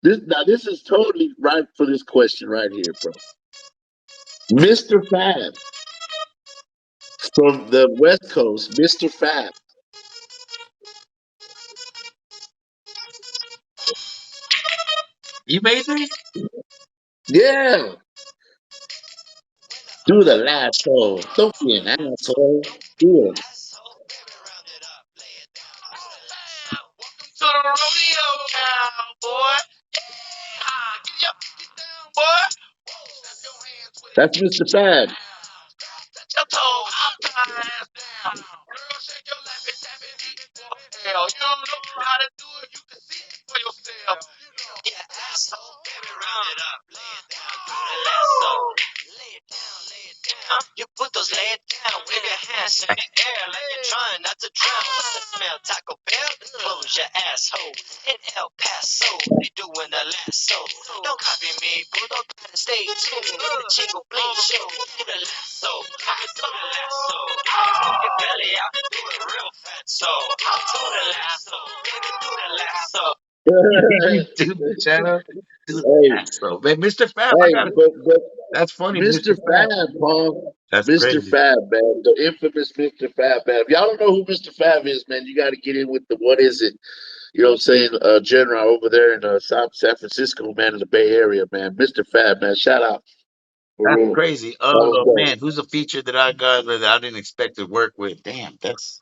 This is totally right for this question right here, bro. Mr. Fab from the West Coast, Mr. Fab. You made this? Yeah. Do the lasso. Don't be an asshole. Do it. To the rodeo now, boy. Get up, get down, boy. Snap your hands with it. That's Mr. Fab. Touch your toes, hop your ass down. Girl, shake your lappy tappy feet for hell. You don't know how to do it, you can see it for yourself. Yeah, asshole, baby, round it up, lay it down, do the lasso. Lay it down, lay it down. You put those legs down, wave your hands in the air like you're trying not to drown. What's the smell? Taco Bell? Close your asshole. In El Paso, they doing the lasso. Don't copy me, boo, don't try to stay tuned. The Chingo Bling Show, do the lasso. Do the lasso. Stick your belly out, do it real fat. So, do the lasso. Baby, do the lasso. You do the channel, do the Hey, lasso. Man, Mr. Fab, I hey, got it. but That's funny, Mr. Mr. Fab. Fab, Paul. That's Mr. crazy. Fab, man. The infamous Mr. Fab, man. If y'all don't know who Mr. Fab is, man, you got to get in with the what is it? You know what I'm saying? General over there in South San Francisco, man, in the Bay Area, man. Mr. Fab, man. Shout out. For That's real. crazy. That was Oh dope. man, who's a feature that I got that I didn't expect to work with? Damn, that's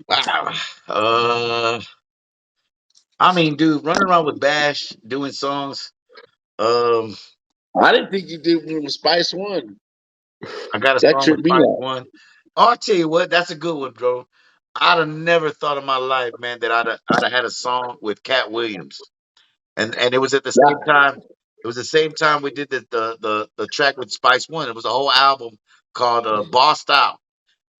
wow. Uh, I mean, dude, running around with Bash doing songs. Um, I didn't think you did one with Spice One. I got a That song with tripped me Spice out. One. Oh, I'll tell you what, that's a good one, bro. I'd have never thought in my life, man, that I'd have had a song with Cat Williams, and it was at the same Nah, time. It was the same time we did the track with Spice One. It was a whole album called Bossed Out.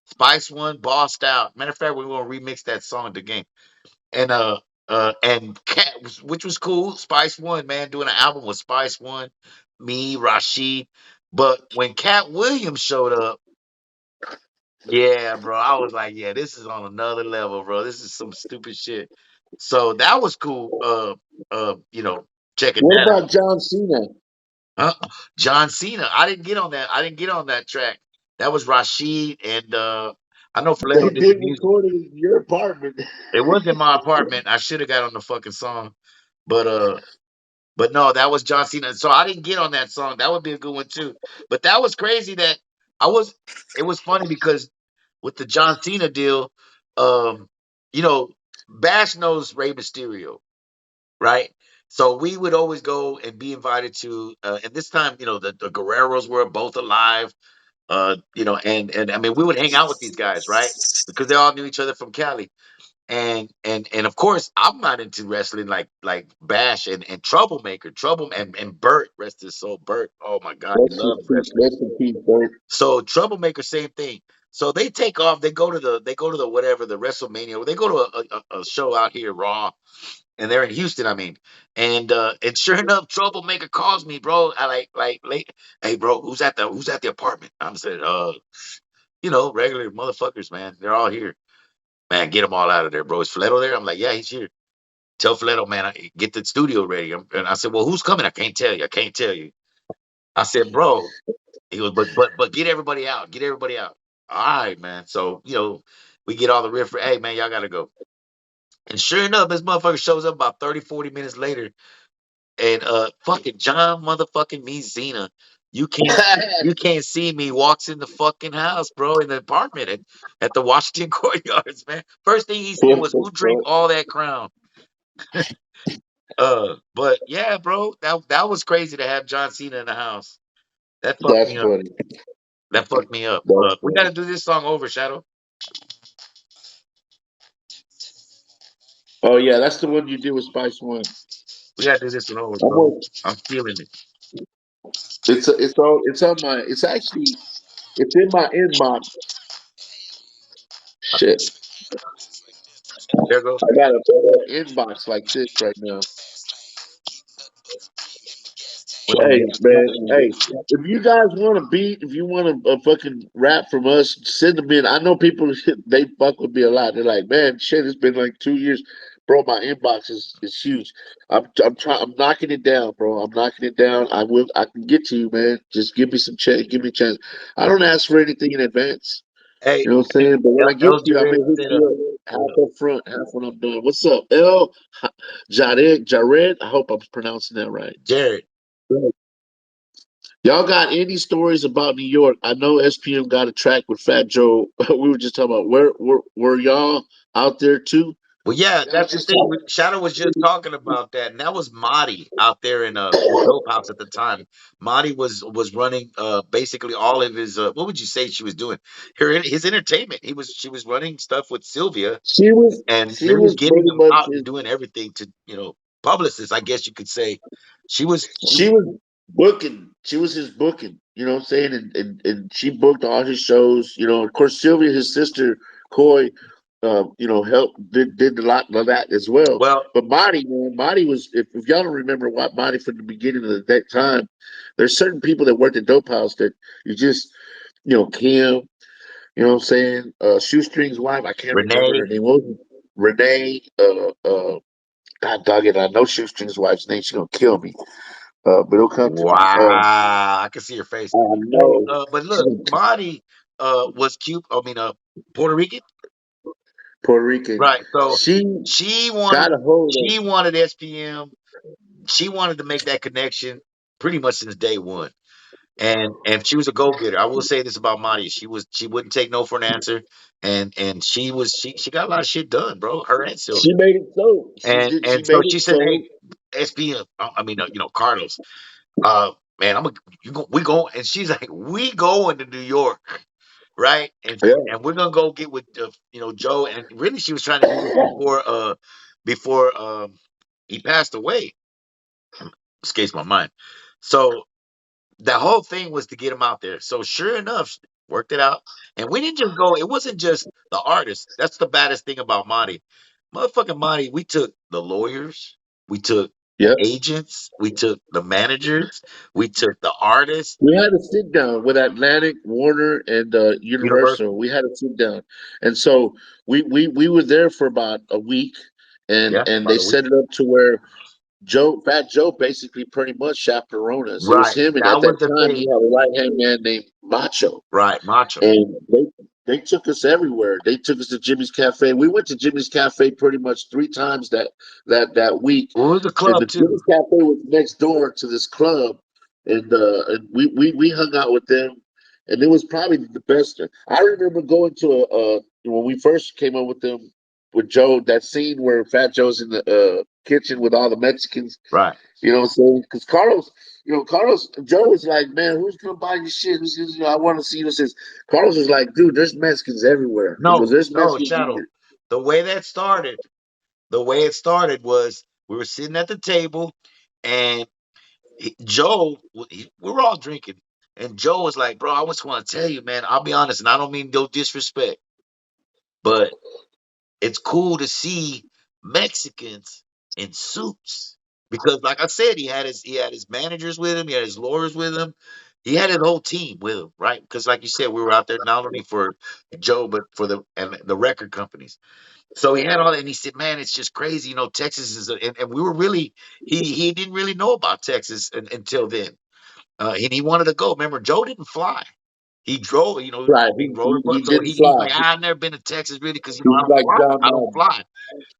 Spice One, Bossed Out. Matter of fact, we want to remix that song again. And and Cat, which was cool. Spice One, man, doing an album with Spice One, me, Rashid. But when Cat Williams showed up, yeah, bro, I was like, yeah, this is on another level, bro. This is some stupid shit. So that was cool. Checking what that out. about John Cena? Huh? John Cena. I didn't get on that. I didn't get on that track. That was Rashid and I know They Fleto did the did music. record it in your apartment. It was in my apartment. I should have got on the fucking song. But but no, that was John Cena. So I didn't get on that song. That would be a good one too. But that was crazy that I was it was funny because with the John Cena deal, um, you know, Bash knows Rey Mysterio, right? So we would always go and be invited to and this time, the Guerreros were both alive. And I mean we would hang out with these guys, right? Because they all knew each other from Cali. And of course I'm not into wrestling like Bash and Trouble and Burt, rest his soul, Burt. Oh my God, he loves wrestling. Rest in peace, Bert. So Troublemaker, same thing. So they take off. They go to the whatever the WrestleMania. They go to a show out here, Raw, and they're in Houston. I mean, and sure enough, Troublemaker calls me, bro. I like late. Hey, bro, who's at the apartment? I'm saying, regular motherfuckers, man. They're all here. Man, get them all out of there, bro. Is Fleto there? I'm like, yeah, he's here. Tell Fleto, man, get the studio ready. And I said, well, who's coming? I can't tell you. I can't tell you. I said, bro. He goes, but get everybody out. Get everybody out. All right, man. So, we get all the riff. Hey, man, y'all gotta go. And sure enough, this motherfucker shows up about 30, 40 minutes later. And fucking John motherfucking me, Zena. You can't you can't see me walks in the fucking house, bro, in the apartment at the Washington Courtyards, man. First thing he said What was, the who drank fuck? all that crown? But yeah, bro, that was crazy to have John Cena in the house. That fucked That's me up. funny. That fucked me up. That's We got funny. to do this song over, Shadow. Oh yeah, that's the one you did with Spice One. We got to do this one over, I'm bro. on, I'm feeling it. it's actually it's in my inbox. Shit, There goes. I got a inbox like this right now. Wait a Hey minute. man, hey, if you guys want a beat, if you want a fucking rap from us, send them in. I know people they fuck with me a lot. They're like, man, shit, it's been like 2 years, bro. My inbox is huge. I'm trying. I'm knocking it down, bro. I'm knocking it down. I will. I can get to you, man. Just give me some chance. Give me a chance. I don't ask for anything in advance. Hey, You know what I'm saying? But when I get El to you, I may Jared hit said, you up half up front, half when I'm done. What's up, L? Jared? I hope I'm pronouncing that right. Jared. Y'all got any stories about New York? I know SPM got a track with Fat Joe. We were just talking about were y'all out there too? Well, yeah, Y'all that's the just thing. talking. Shadow was just talking about that, and that was Marty out there in Dope House at the time. Marty was running basically all of his what would you say she was doing? His entertainment. She was running stuff with Sylvia and She really was getting pretty him much out and doing everything to publicists, I guess you could say. She was she was booking. She was his booking. You know what I'm saying? And she booked all his shows. You know, of course, Sylvia, his sister, Coy, helped did a lot of that as well. well But Marty, man, Marty was if y'all don't remember what Marty from the beginning of that time, there's certain people that worked at Dope House that you just Kim, you know what I'm saying? Shoestring's wife, I can't remember Renee. her name. What was it? Renee, God dog it, I know Shoestring's wife's name. She's gonna kill me. But it'll come to me. Wow, I can see your face. I Hey, know but she's look, gonna Marty was cute. I mean, Puerto Rican, Puerto Rican. right? So She she wanted got a hold of she wanted SPM. She wanted to make that connection. pretty much since day one. And she was a go getter. I will say this about Marty: she wouldn't take no for an answer, and she got a lot of shit done, bro. Her and She Sylvia. made it so. She did. She And so made she it said, so. "Hey, SB, I mean, Carlos, man, we going," and she's like, "We going to New York, right? Yeah. And we're gonna go get with Joe." And really, she was trying to do this before he passed away. Escapes my mind. So the whole thing was to get him out there. So sure enough, worked it out. And we didn't just go, it wasn't just the artist. That's the baddest thing about Monty. Motherfucking Monty, we took the lawyers, we took the Yep. agents, we took the managers, we took the artists, We had a sit down with Atlantic, Warner, and Universal. Universal. We had a sit down, and so we were there for about a week, and Yeah, and by they the week. set it up to where Fat Joe, basically pretty much chaperoned us. It was Right. him, and That at was that the time he thing. had a right hand man named Macho. Right, Macho. And they took us everywhere. They took us to Jimmy's Cafe. We went to Jimmy's Cafe pretty much 3 times that week. Well, it was a And the club too. Jimmy's Cafe was next door to this club, and we hung out with them, and it was probably the best. I remember going to a when we first came up with them with Joe, that scene where Fat Joe's in the kitchen with all the Mexicans, Right. you know what I'm saying? Because Carlos, Carlos, Joe was like, man, who's gonna buy your shit? I want to see you. Says Carlos was like, dude, there's Mexicans everywhere. He goes, No, there's no, Mexicans Shadow. here. The way that started, the way it started was we were sitting at the table and Joe, we were all drinking, and Joe was like, "Bro, I just want to tell you, man. I'll be honest, and I don't mean no disrespect, but it's cool to see Mexicans in suits because, like I said, he had his managers with him, he had his lawyers with him, he had his whole team with him, right? Because, like you said, we were out there not only for Joe but for the record companies. So he had all that, and he said, "Man, it's just crazy, Texas is," and we were really he didn't really know about Texas until then. And he wanted to go. Remember, Joe didn't fly. He drove, Right? big He, roller he, he coaster. So didn't he's fly. like, I've never been to Texas really because I He's don't like fly. John I don't Madden. fly,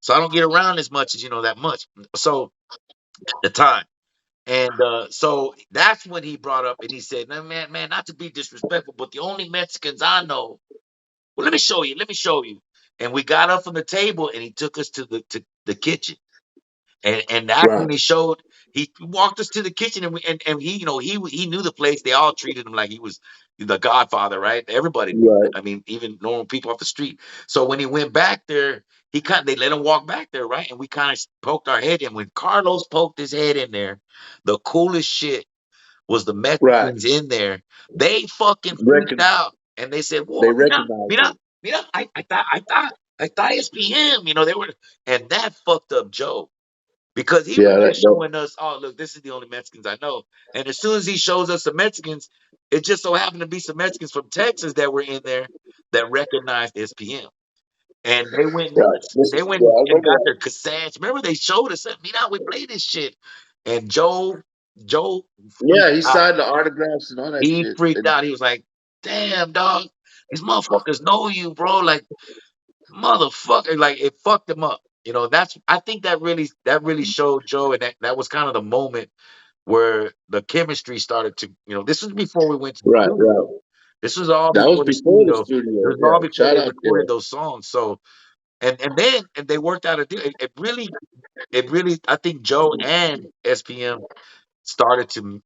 so I don't get around as much as that much. So at the time, and so that's when he brought up and he said, "No, man, not to be disrespectful, but the only Mexicans I know. Well, let me show you. Let me show you." And we got up from the table and he took us to the kitchen. And that's Right, when he walked us to the kitchen and he knew the place. They all treated him like he was the Godfather, right? Everybody did. right, I mean, even normal people off the street. So when he went back there, they let him walk back there, right? And we kind of poked our head in. When Carlos poked his head in there, the coolest shit was the right. Mexicans in there. They fucking freaked Reckon out and they said, "Whoa, they mira, recognized mira, him. mira, I thought it's PM." They were, and that fucked up Joe. Because he was Yeah, just that showing us, oh, look, this is the only Mexicans I know. And as soon as he shows us some Mexicans, it just so happened to be some Mexicans from Texas that were in there that recognized SPM. And they went right. nuts. This They is went yeah, I and remember got that. their cassettes. Remember, they showed us, we play this shit. And Joe freaked Yeah, he out. signed the autographs and all that He shit. freaked And out. He was like, damn, dog, these motherfuckers know you, bro. Like, motherfucker, like it fucked him up. I think that really showed Joe, and that was kind of the moment where the chemistry started to, this was before we went to the right, studio. right. This was all That was before the before the studio. It studio. was all Yeah, before shout they out. Yeah, recorded those songs. So and they worked out a deal. It really I think Joe and SPM started to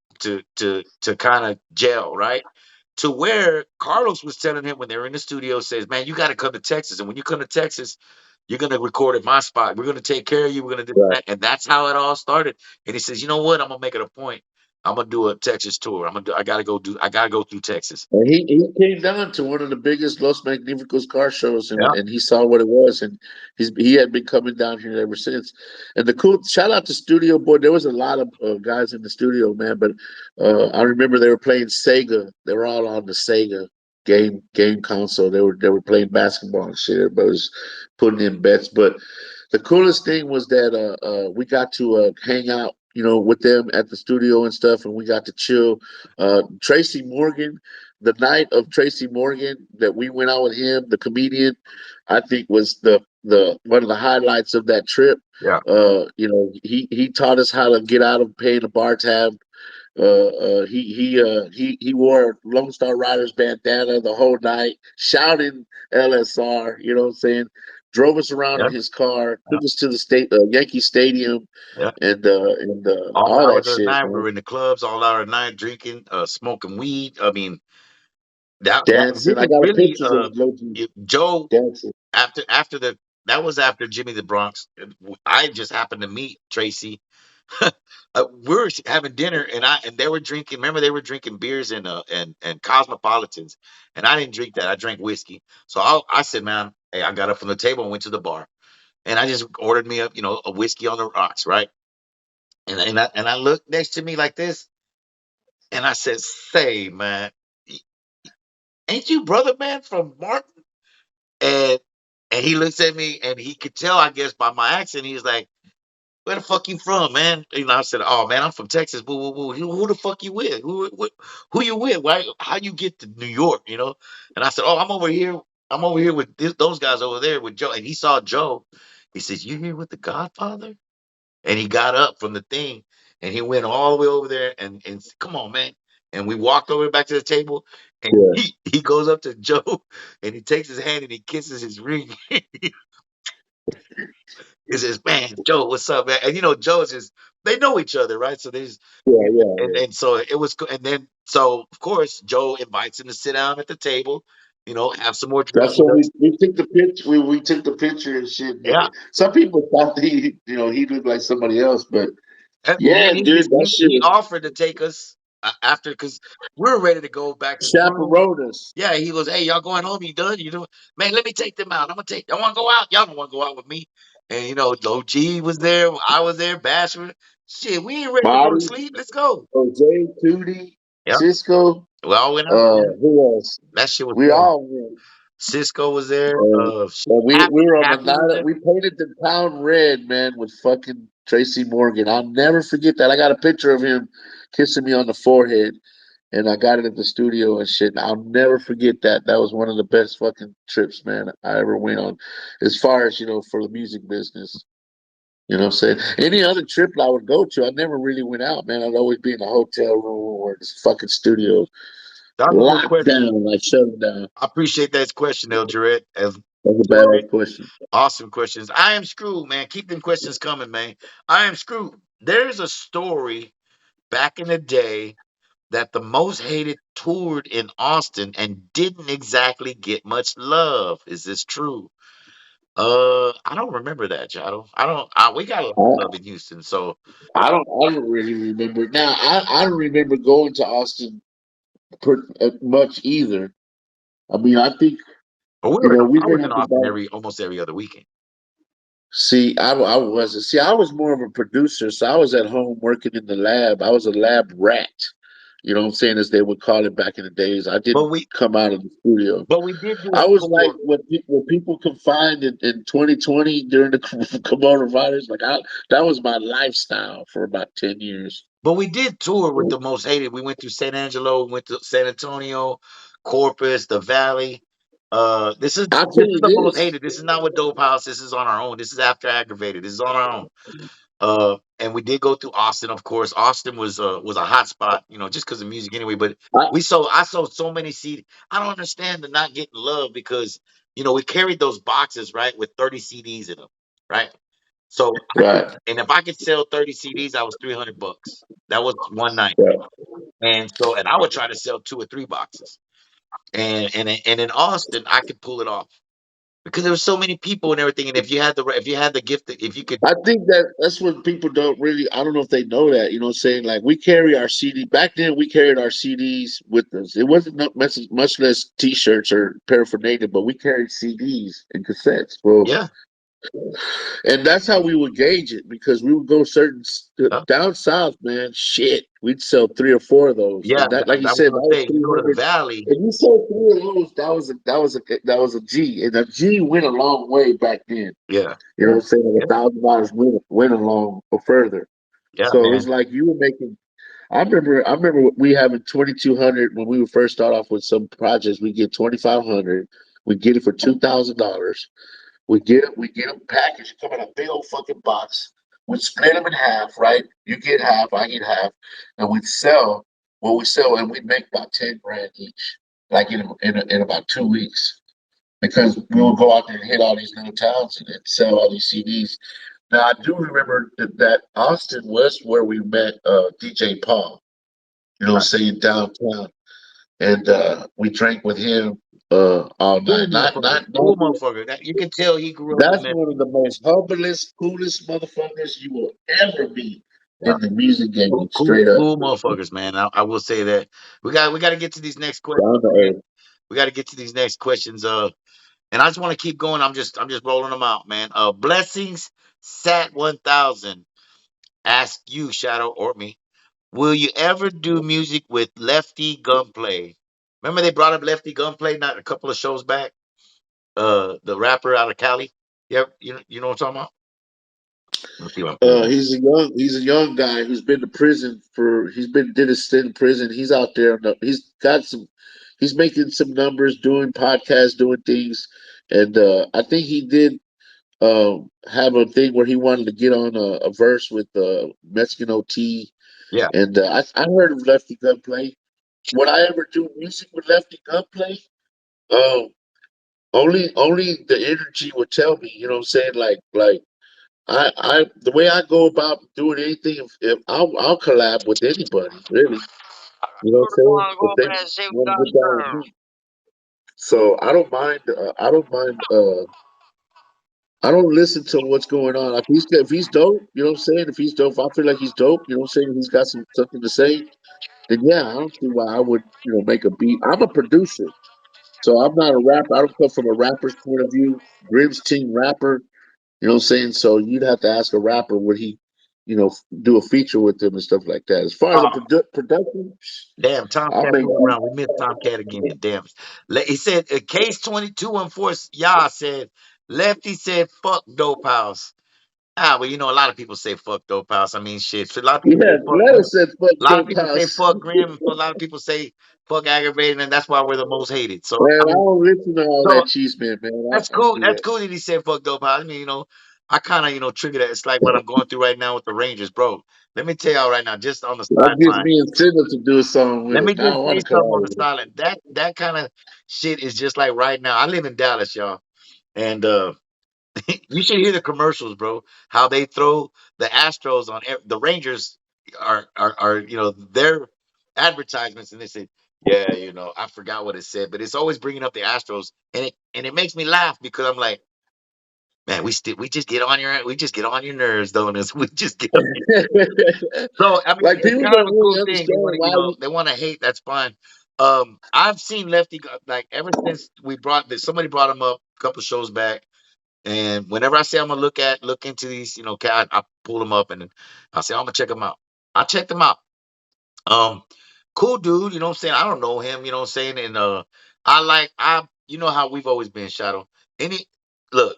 kind of gel, right? To where Carlos was telling him when they were in the studio, says, "Man, you got to come to Texas, and when you come to Texas, you're gonna record at my spot. We're gonna take care of you. We're gonna do right. that." And that's how it all started. And he says, "You know what? I'm gonna make it a point. I'm gonna do a Texas tour. I gotta go through Texas." And he came down to one of the biggest Los Magnificos car shows, and Yeah, and he saw what it was, and he had been coming down here ever since. And the cool shout out to Studio Boy. There was a lot of guys in the studio, man. But I remember they were playing Sega. They were all on the Sega game console. They were playing basketball and shit. Everybody was putting in bets. But the coolest thing was that we got to hang out, with them at the studio and stuff, and we got to chill. Tracy Morgan, the night of Tracy Morgan that we went out with him, the comedian, I think was the one of the highlights of that trip. yeah, He taught us how to get out of paying a bar tab. He wore Lone Star Riders bandana the whole night, shouting LSR. You know what I'm saying? Drove us around in Yeah, his car, yeah, took us to the Yankee Stadium, yeah. and All all that hours of the shit, night, we man. were in the clubs. All hours of the night, drinking, smoking weed. I mean, that Dancing. I really, got really, pictures of Low Joe. dancing. After the that was after Jimmy the Bronx. I just happened to meet Tracy. We were having dinner, and they were drinking. Remember, they were drinking beers and cosmopolitans, and I didn't drink that. I drank whiskey. So I said, man, hey, I got up from the table and went to the bar, and I just ordered me a whiskey on the rocks, right? And I looked next to me like this, and I said, say, man, ain't you brother man from Martin? And and he looks at me, and he could tell, I guess, by my accent. He's like, where the fuck you from, man? I said, oh man, I'm from Texas. Boo, boo, boo. Who the fuck you with? Who you with? Why? How you get to New York? And I said, oh, I'm over here. I'm over here with those guys over there with Joe. And he saw Joe. He says, you here with the Godfather? And he got up from the thing, and he went all the way over there and said, come on, man. And we walked over back to the table, and Yeah, he goes up to Joe, and he takes his hand and he kisses his ring. He says, "Man, Joe, what's up, man?" And Joe's just they know each other, right? So there's yeah, yeah, and yeah. and so it was, and then so of course Joe invites him to sit down at the table, have some more drinks That's with what us. we took the picture. We took the picture and shit. Yeah, Some people thought he looked like somebody else, but and then yeah, he dude, that he, shit he was offered to take us after because we're ready to go back to the room. chaperone us. Yeah, he goes, "Hey, y'all going home? You done? You doing? Man, let me take them out. I'm gonna take. I want to go out. Y'all don't want to go out with me." And Low G was there. I was there. Bashford. Shit, we ain't ready to go to Body, sleep. Let's go. Jose, Tootie, Yeah, Cisco. we all went out, man. Who else? That shit was We fun. all went. Cisco was there. Shit, We were on the Happy was night. there. We painted the town red, man, with fucking Tracy Morgan. I'll never forget that. I got a picture of him kissing me on the forehead, and I got it at the studio and shit. I'll never forget that. That was one of the best fucking trips, man, I ever went on. As far as for the music business, what I'm saying. Any other trip I would go to, I never really went out, man. I'd always be in a hotel room or this fucking studio, That's a good locked question. down, like shut them down. I appreciate that question, El Jarrett. As That's a Jarrett, badass question. awesome questions. I am screwed, man. Keep them questions coming, man. I am screwed. There's a story back in the day that the most hated toured in Austin and didn't exactly get much love. Is this true? I don't remember that, Shadow. I don't. We got a lot of love in Houston, so I don't really remember. Now I don't remember going to Austin much either. I mean, I think but we were. we've I been was in up and Austin down. almost every other weekend. See, I wasn't. See, I was more of a producer, so I was at home working in the lab. I was a lab rat. You know what I'm saying, as they would call it back in the days. I But didn't we, come out of the studio. but we did do a I was like tour. what people confined in 2020 during the coronavirus. Like that was my lifestyle for about 10 years. But we did tour with the most hated. We went to San Angelo, went to San Antonio, Corpus, the Valley. This is I'll this tell is you the most this. hated. This is not with Dope House. This is on our own. This is after Aggravated. This is on our own. And we did go through Austin, of course. Austin was a hot spot, just because of music anyway. But I, I sold so many CDs. I don't understand the not getting love because we carried those boxes, right, with 30 CDs in them, right? So right, and if I could sell 30 CDs, I was $300. That was one night. right. And I would try to sell two or three boxes. And in Austin, I could pull it off because there were so many people and everything. And if you had the gift, if you could, I think that's what people don't really. I don't know if they know that. You know, what I'm saying, like, we carry our CD. Back then, we carried our CDs with us. It wasn't much less T-shirts or paraphernalia, but we carried CDs and cassettes. Well, yeah, and that's how we would gauge it because we would go yeah, down south, man. Shit, we'd sell three or four of those, yeah. and that, like you I was said, gonna that was say, you go to the 300. Valley, If you sold three of those, that was a G, and a G went a long way back then. yeah, You know what I'm saying? Like yeah, $1,000 went along or further. yeah, So it's man, like you were making. I remember we having 2,200 when we would first start off with some projects. We get 2,500. We get it for $2,000. We get it. We get them packaged, come in a big old fucking box. we'd split them in half, right? You get half, I get half, and we'd sell what we sell, and we'd make about 10 grand each, like in about 2 weeks, because we would go out there and hit all these little towns and sell all these CDs. Now I do remember that Austin was where we met DJ Paul, Right. saying downtown, and we drank with him all Cool night. motherfucker. Cool motherfucker. That, you can tell he grew up in That's Memphis. one of the most humblest, coolest motherfuckers you will ever meet Yeah. in the music game. Cool, cool, Straight up, cool motherfuckers, man. I will say that. We got to get to these next questions, down to man. earth. We got to get to these next questions. And I just want to keep going. I'm just rolling them out, man. Blessings Sat 1000. Ask you, Shadow or me. Will you ever do music with Lefty Gunplay? Remember they brought up Lefty Gunplay not a couple of shows back? The rapper out of Cali. Yeah, you know what I'm talking about? Let's see if I pull him up. He's a young guy who's been to prison for. He's been did a stint in prison. He's out there. He's got some. He's making some numbers, doing podcasts, doing things, and I think he did have a thing where he wanted to get on a verse with Mexican OT, Yeah. and I heard of Lefty Gunplay. Would I ever do music with Lefty Gunplay? Um, only the energy would tell me. You know what I'm saying? Like the way I go about doing anything, if I'll collab with anybody, really. You know what I'm saying? If they want to get down with me, so I don't mind. I don't mind. I don't listen to what's going on. If he's dope, you know what I'm saying. If he's dope, if I feel like he's dope, you know what I'm saying. If he's got something to say, then yeah, I don't see why I would make a beat. I'm a producer, so I'm not a rapper. I don't come from a rapper's point of view. Grimm's team rapper. You know what I'm saying? So you'd have to ask a rapper would he, do a feature with them and stuff like that. As far as a Oh, production, damn, I'll Tomcat make moving around. We missed Tomcat again. Damn. He said, case 2214, Yah said, Lefty said, fuck Dope House. Ah, well, a lot of people say fuck Dope House. I mean, shit. So a lot of people say yeah. fuck Letter Grim. said fuck A lot of Dope people say House. fuck Grim. A lot of people say fuck Aggravated, and that's why we're the most hated. So, Man, I I mean, don't listen to all so that cheese man, man. that's I don't cool. do That's that. cool that he said fuck Dope House. I mean, I kind of, trigger that. It's like what I'm going through right now with the Rangers, bro. Let me tell y'all right now, just on the That gives sideline. me incentive to do a song with Let him. me Now I just want say to something on collab the with him. sideline. That kind of shit is just like right now. I live in Dallas, y'all, and you should hear the commercials, bro. How they throw the Astros on the Rangers are their advertisements, and they say, yeah, I forgot what it said, but it's always bringing up the Astros, and it makes me laugh because I'm like, man, we just get on your nerves, don't us? We just get on your. So I mean, Like it's people kind of don't a cool really thing. They want understand to, why we. they want to hate. That's fine. I've seen Lefty like ever since we brought this. Somebody brought him up a couple shows back. And whenever I say I'm gonna look into these, I pull them up and I say I'm gonna check them out. I checked them out. Um, cool dude, you know what I'm saying? I don't know him, you know what I'm saying? And you know how we've always been, Shadow. Any look,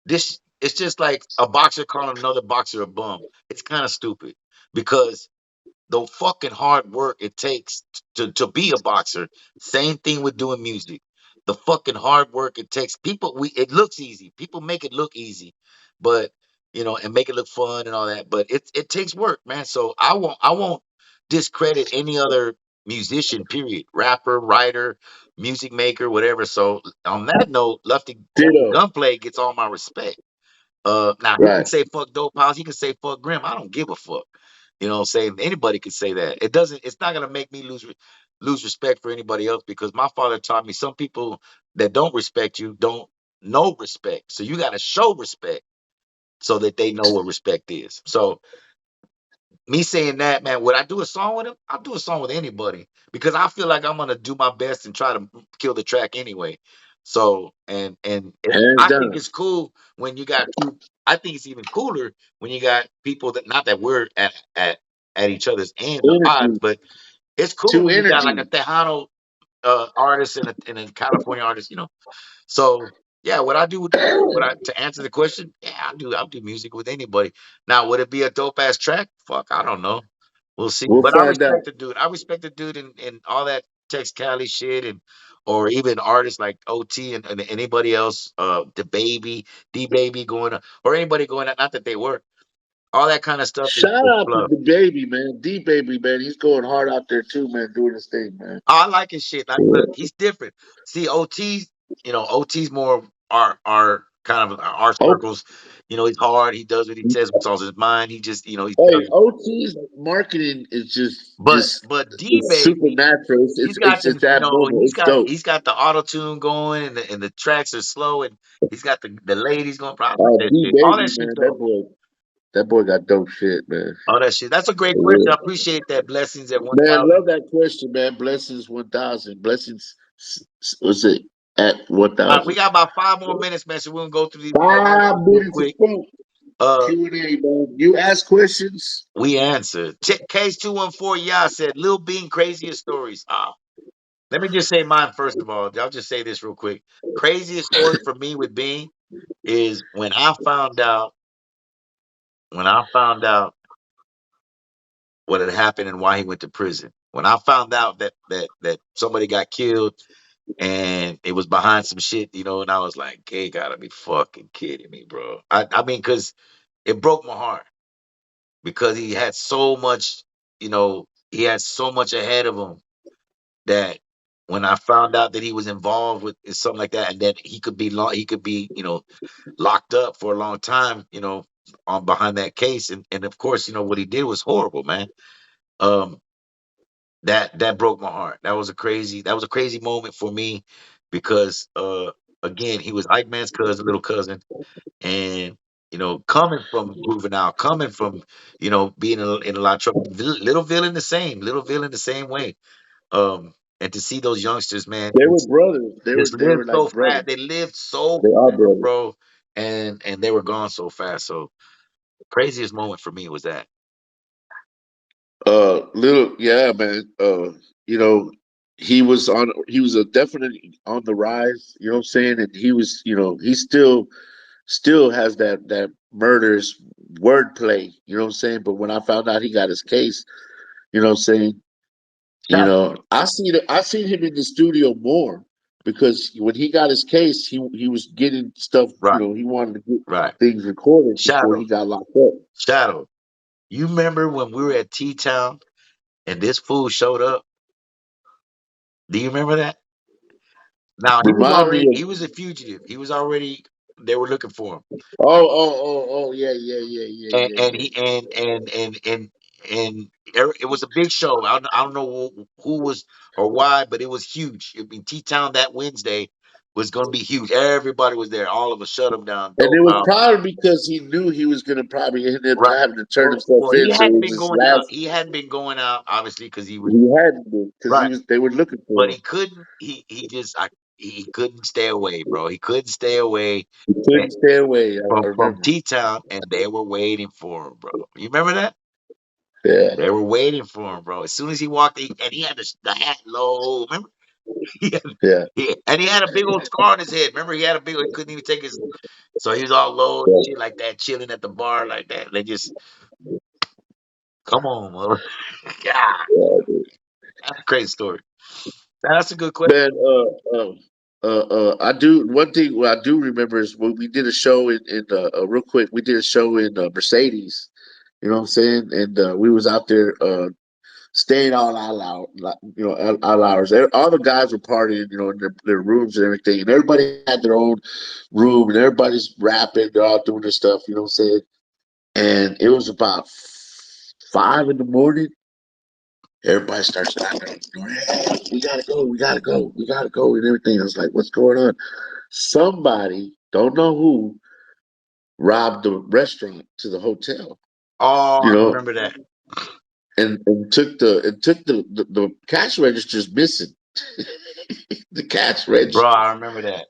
this it's just like a boxer calling another boxer a bum. It's kind of stupid because the fucking hard work it takes to be a boxer. Same thing with doing music. The fucking hard work it takes. It looks easy. People make it look easy, but and make it look fun and all that. But it takes work, man. So I won't discredit any other musician. Period. Rapper, writer, music maker, whatever. So on that note, Lefty Ditto. Gunplay gets all my respect. Now he can Right. say fuck Dope House. He can say fuck Grim. I don't give a fuck. You know what I'm saying? Anybody could say that. It doesn't. It's not gonna make me lose respect for anybody else because my father taught me some people that don't respect you don't know respect. So you got to show respect so that they know what respect is. So me saying that, man, would I do a song with him? I'll do a song with anybody because I feel like I'm gonna do my best and try to kill the track anyway. So Hands I think down. it's cool when you got two. I think it's even cooler when you got people that not that we're at each other's ends or odds, Energy. but it's cool Two when you got like a energy. Tejano artist and a California artist, so yeah, what I do with what I to answer the question, yeah, I'll do music with anybody. Now, would it be a dope ass track? Fuck, I don't know. We'll see. We'll But I find respect out. the dude. I respect the dude and all that Tex Cali shit and or even artists like OT and anybody else, the baby, D baby going on, or anybody going on, not that they were. All that kind of stuff Shout is out to fluff. the baby, man. D baby, man. He's going hard out there too, man, doing his thing, man. I like his shit. Like, look, he's different. See, OT's, OT's more our kind of our Oh, circles. He's hard. He does what he says, what's on his mind. He just, he hey, does. OT's marketing is just But just but D it's baby, supernatural. he's got It's them. abnormal. He's It's got dope. he's got the auto tune going, and the tracks are slow, and he's got the ladies going. I like that D shit. All that baby, shit man. though. That boy got dope shit, man. All that shit. That's a great For question. I real. appreciate that. Blessings at one Man, thousand. love that question, man. Blessings 1,000. Blessings, was it at We 1,000? got about 5 more minutes, man. So we're gonna go through these Five real minutes of quick. fun. Uh, Q&A, man. You ask questions. we answered. Case 214. Yeah, said Lil Bean craziest stories. Let me just say mine first of all. I'll just say this real quick. Craziest story for me with Bean is when I found out what had happened and why he went to prison. When I found out that somebody got killed and it was behind some shit, and I was like, "Hey, gotta be fucking kidding me, bro." I mean, because it broke my heart because he had so much ahead of him that when I found out that he was involved with something like that and that he could be, locked up for a long time, on behind that case, and of course, what he did was horrible, man. Um, that broke my heart. That was a crazy moment for me because again, he was Ike Man's cousin, little cousin, and coming from juvenile, coming from being in a lot of trouble. Littleville in the same way. And to see those youngsters, man, They were brothers. just They live were like so brothers. fast. They lived so They are fast, brothers. bro, and they were gone so fast. So craziest moment for me was that. Little, yeah, man. You know, he was a definitely on the rise, you know what I'm saying? And he was, he still has that murderous wordplay, you know what I'm saying? But when I found out he got his case, you know what I'm saying? Shadow. I seen him in the studio more because when he got his case, he was getting stuff, Right, he wanted to get right. things recorded before Shadow, he got locked up. Shadow. You remember when we were at T Town and this fool showed up? Do you remember that? Now Remind me of he was a fugitive. He was already they were looking for him. oh, yeah, yeah, yeah, yeah, And yeah, and yeah, he and it was a big show. I don't know who was or why, but it was huge. I mean, T Town that Wednesday was going to be huge. Everybody was there. All of us shut them down. and Dope it was house. probably because he knew he was going to probably end up Right. having to turn himself Well, in, so it was his last. He hadn't been going out obviously because he was He had to because right, they were looking but for him. he couldn't. He couldn't stay away, bro. He couldn't stay away He couldn't stay away. I from remember. T Town, and they were waiting for him, bro. You remember that? Yeah, They were waiting for him, bro. As soon as he walked, and he had the hat low. Remember? He had, yeah, and he had a big old scar on his head. Remember, he had a big. He couldn't even take his. So he was all low and yeah. shit like that, chilling at the bar like that. They just come on, mother. God, Yeah. that's a crazy story. That's a good question. Man, I do one thing. What I do remember is when we did a show in real quick. We did a show in Mercedes. You know what I'm saying? And we was out there staying all out, all hours. All the guys were partying, in their rooms and everything, and everybody had their own room, and everybody's rapping. They're all doing their stuff. You know what I'm saying? And it was about 5 in the morning. Everybody starts laughing. Hey, we gotta go, we gotta go, we gotta go, and everything. I was like, what's going on? Somebody, don't know who, robbed the restaurant to the hotel, Oh, you I know, remember that, and took the cash registers missing. The cash bro. register. I remember that.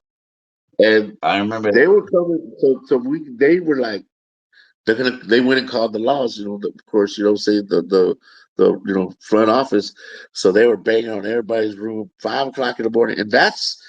And I remember they that. were coming, they were like, they went and called the laws, of course, say the front office. So they were banging on everybody's room 5 o'clock in the morning. And that's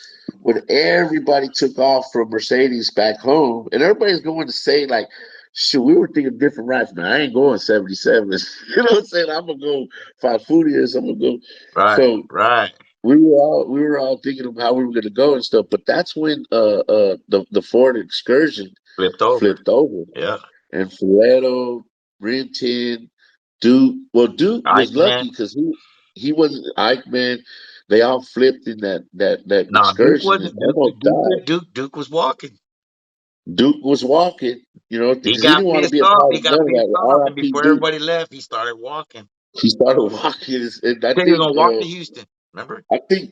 when everybody took off from Mercedes back home. And everybody's going to say, like, shoot, we were thinking different routes, man. I ain't going 77. You know what I'm saying? I'm gonna go find food here. So I'm gonna go. Right, So right. we were all thinking of how we were gonna go and stuff. But that's when the Ford Excursion Flipped over. flipped over Yeah. and Fileto. Ren 10, Duke. Well, Duke Ike was man. lucky because he wasn't Ike, man. They all flipped in that Nah, Duke excursion and wasn't Duke. almost Duke died. good. Duke was walking. Duke was walking, He because he got didn't want to be pissed a off. part He of none got of that. pissed off, and R.I.P. before Duke. everybody left, he started walking. He started walking, and I Said he was think gonna walk to Houston. Remember?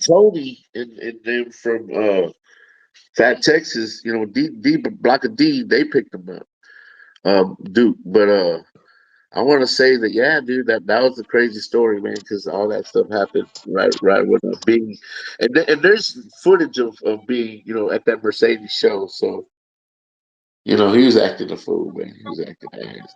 Tony and them from Fat Texas, D Block of D, they picked him up, Duke. But I want to say that, yeah, dude, that was a crazy story, man, because all that stuff happened right when being, and there's footage of being, at that Mercedes show. So he was acting a fool, man. He was acting ass.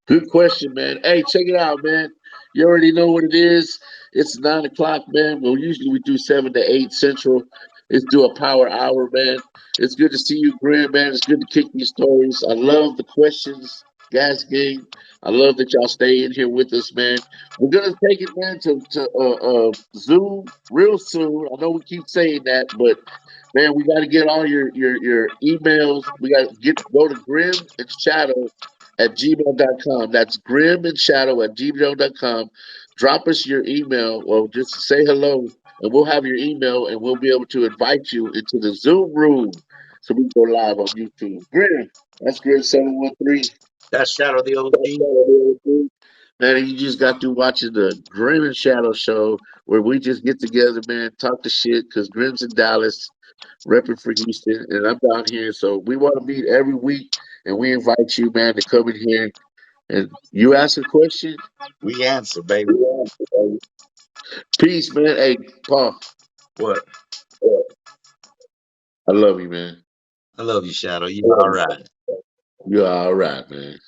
Good question, man. Hey, check it out, man. You already know what it is. It's 9 o'clock, man. Well, usually we do 7 to 8 Central. Let's do a power hour, man. It's good to see you, Grim, man. It's good to kick these stories. I love the questions, gas game. I love that y'all stay in here with us, man. We're gonna take it, man, to Zoom real soon. I know we keep saying that, but man, we got to get all your emails. We got to go to Grim and Shadow at gmail.com. That's grim and shadow at gmail.com. Drop us your email or just say hello, and we'll have your email and we'll be able to invite you into the Zoom room so we can go live on YouTube. Grim, that's Grim 713. That's Shadow the OG. Man, and you just got through watching the Grim and Shadow show where we just get together, man, talk the shit because Grim's in Dallas, repping for Houston, and I'm down here. So we want to meet every week, and we invite you, man, to come in here and you ask a question. We answer, baby. Peace, man. Hey, Paul, What? I love you, man. I love you, Shadow. You all right. You're all right, man.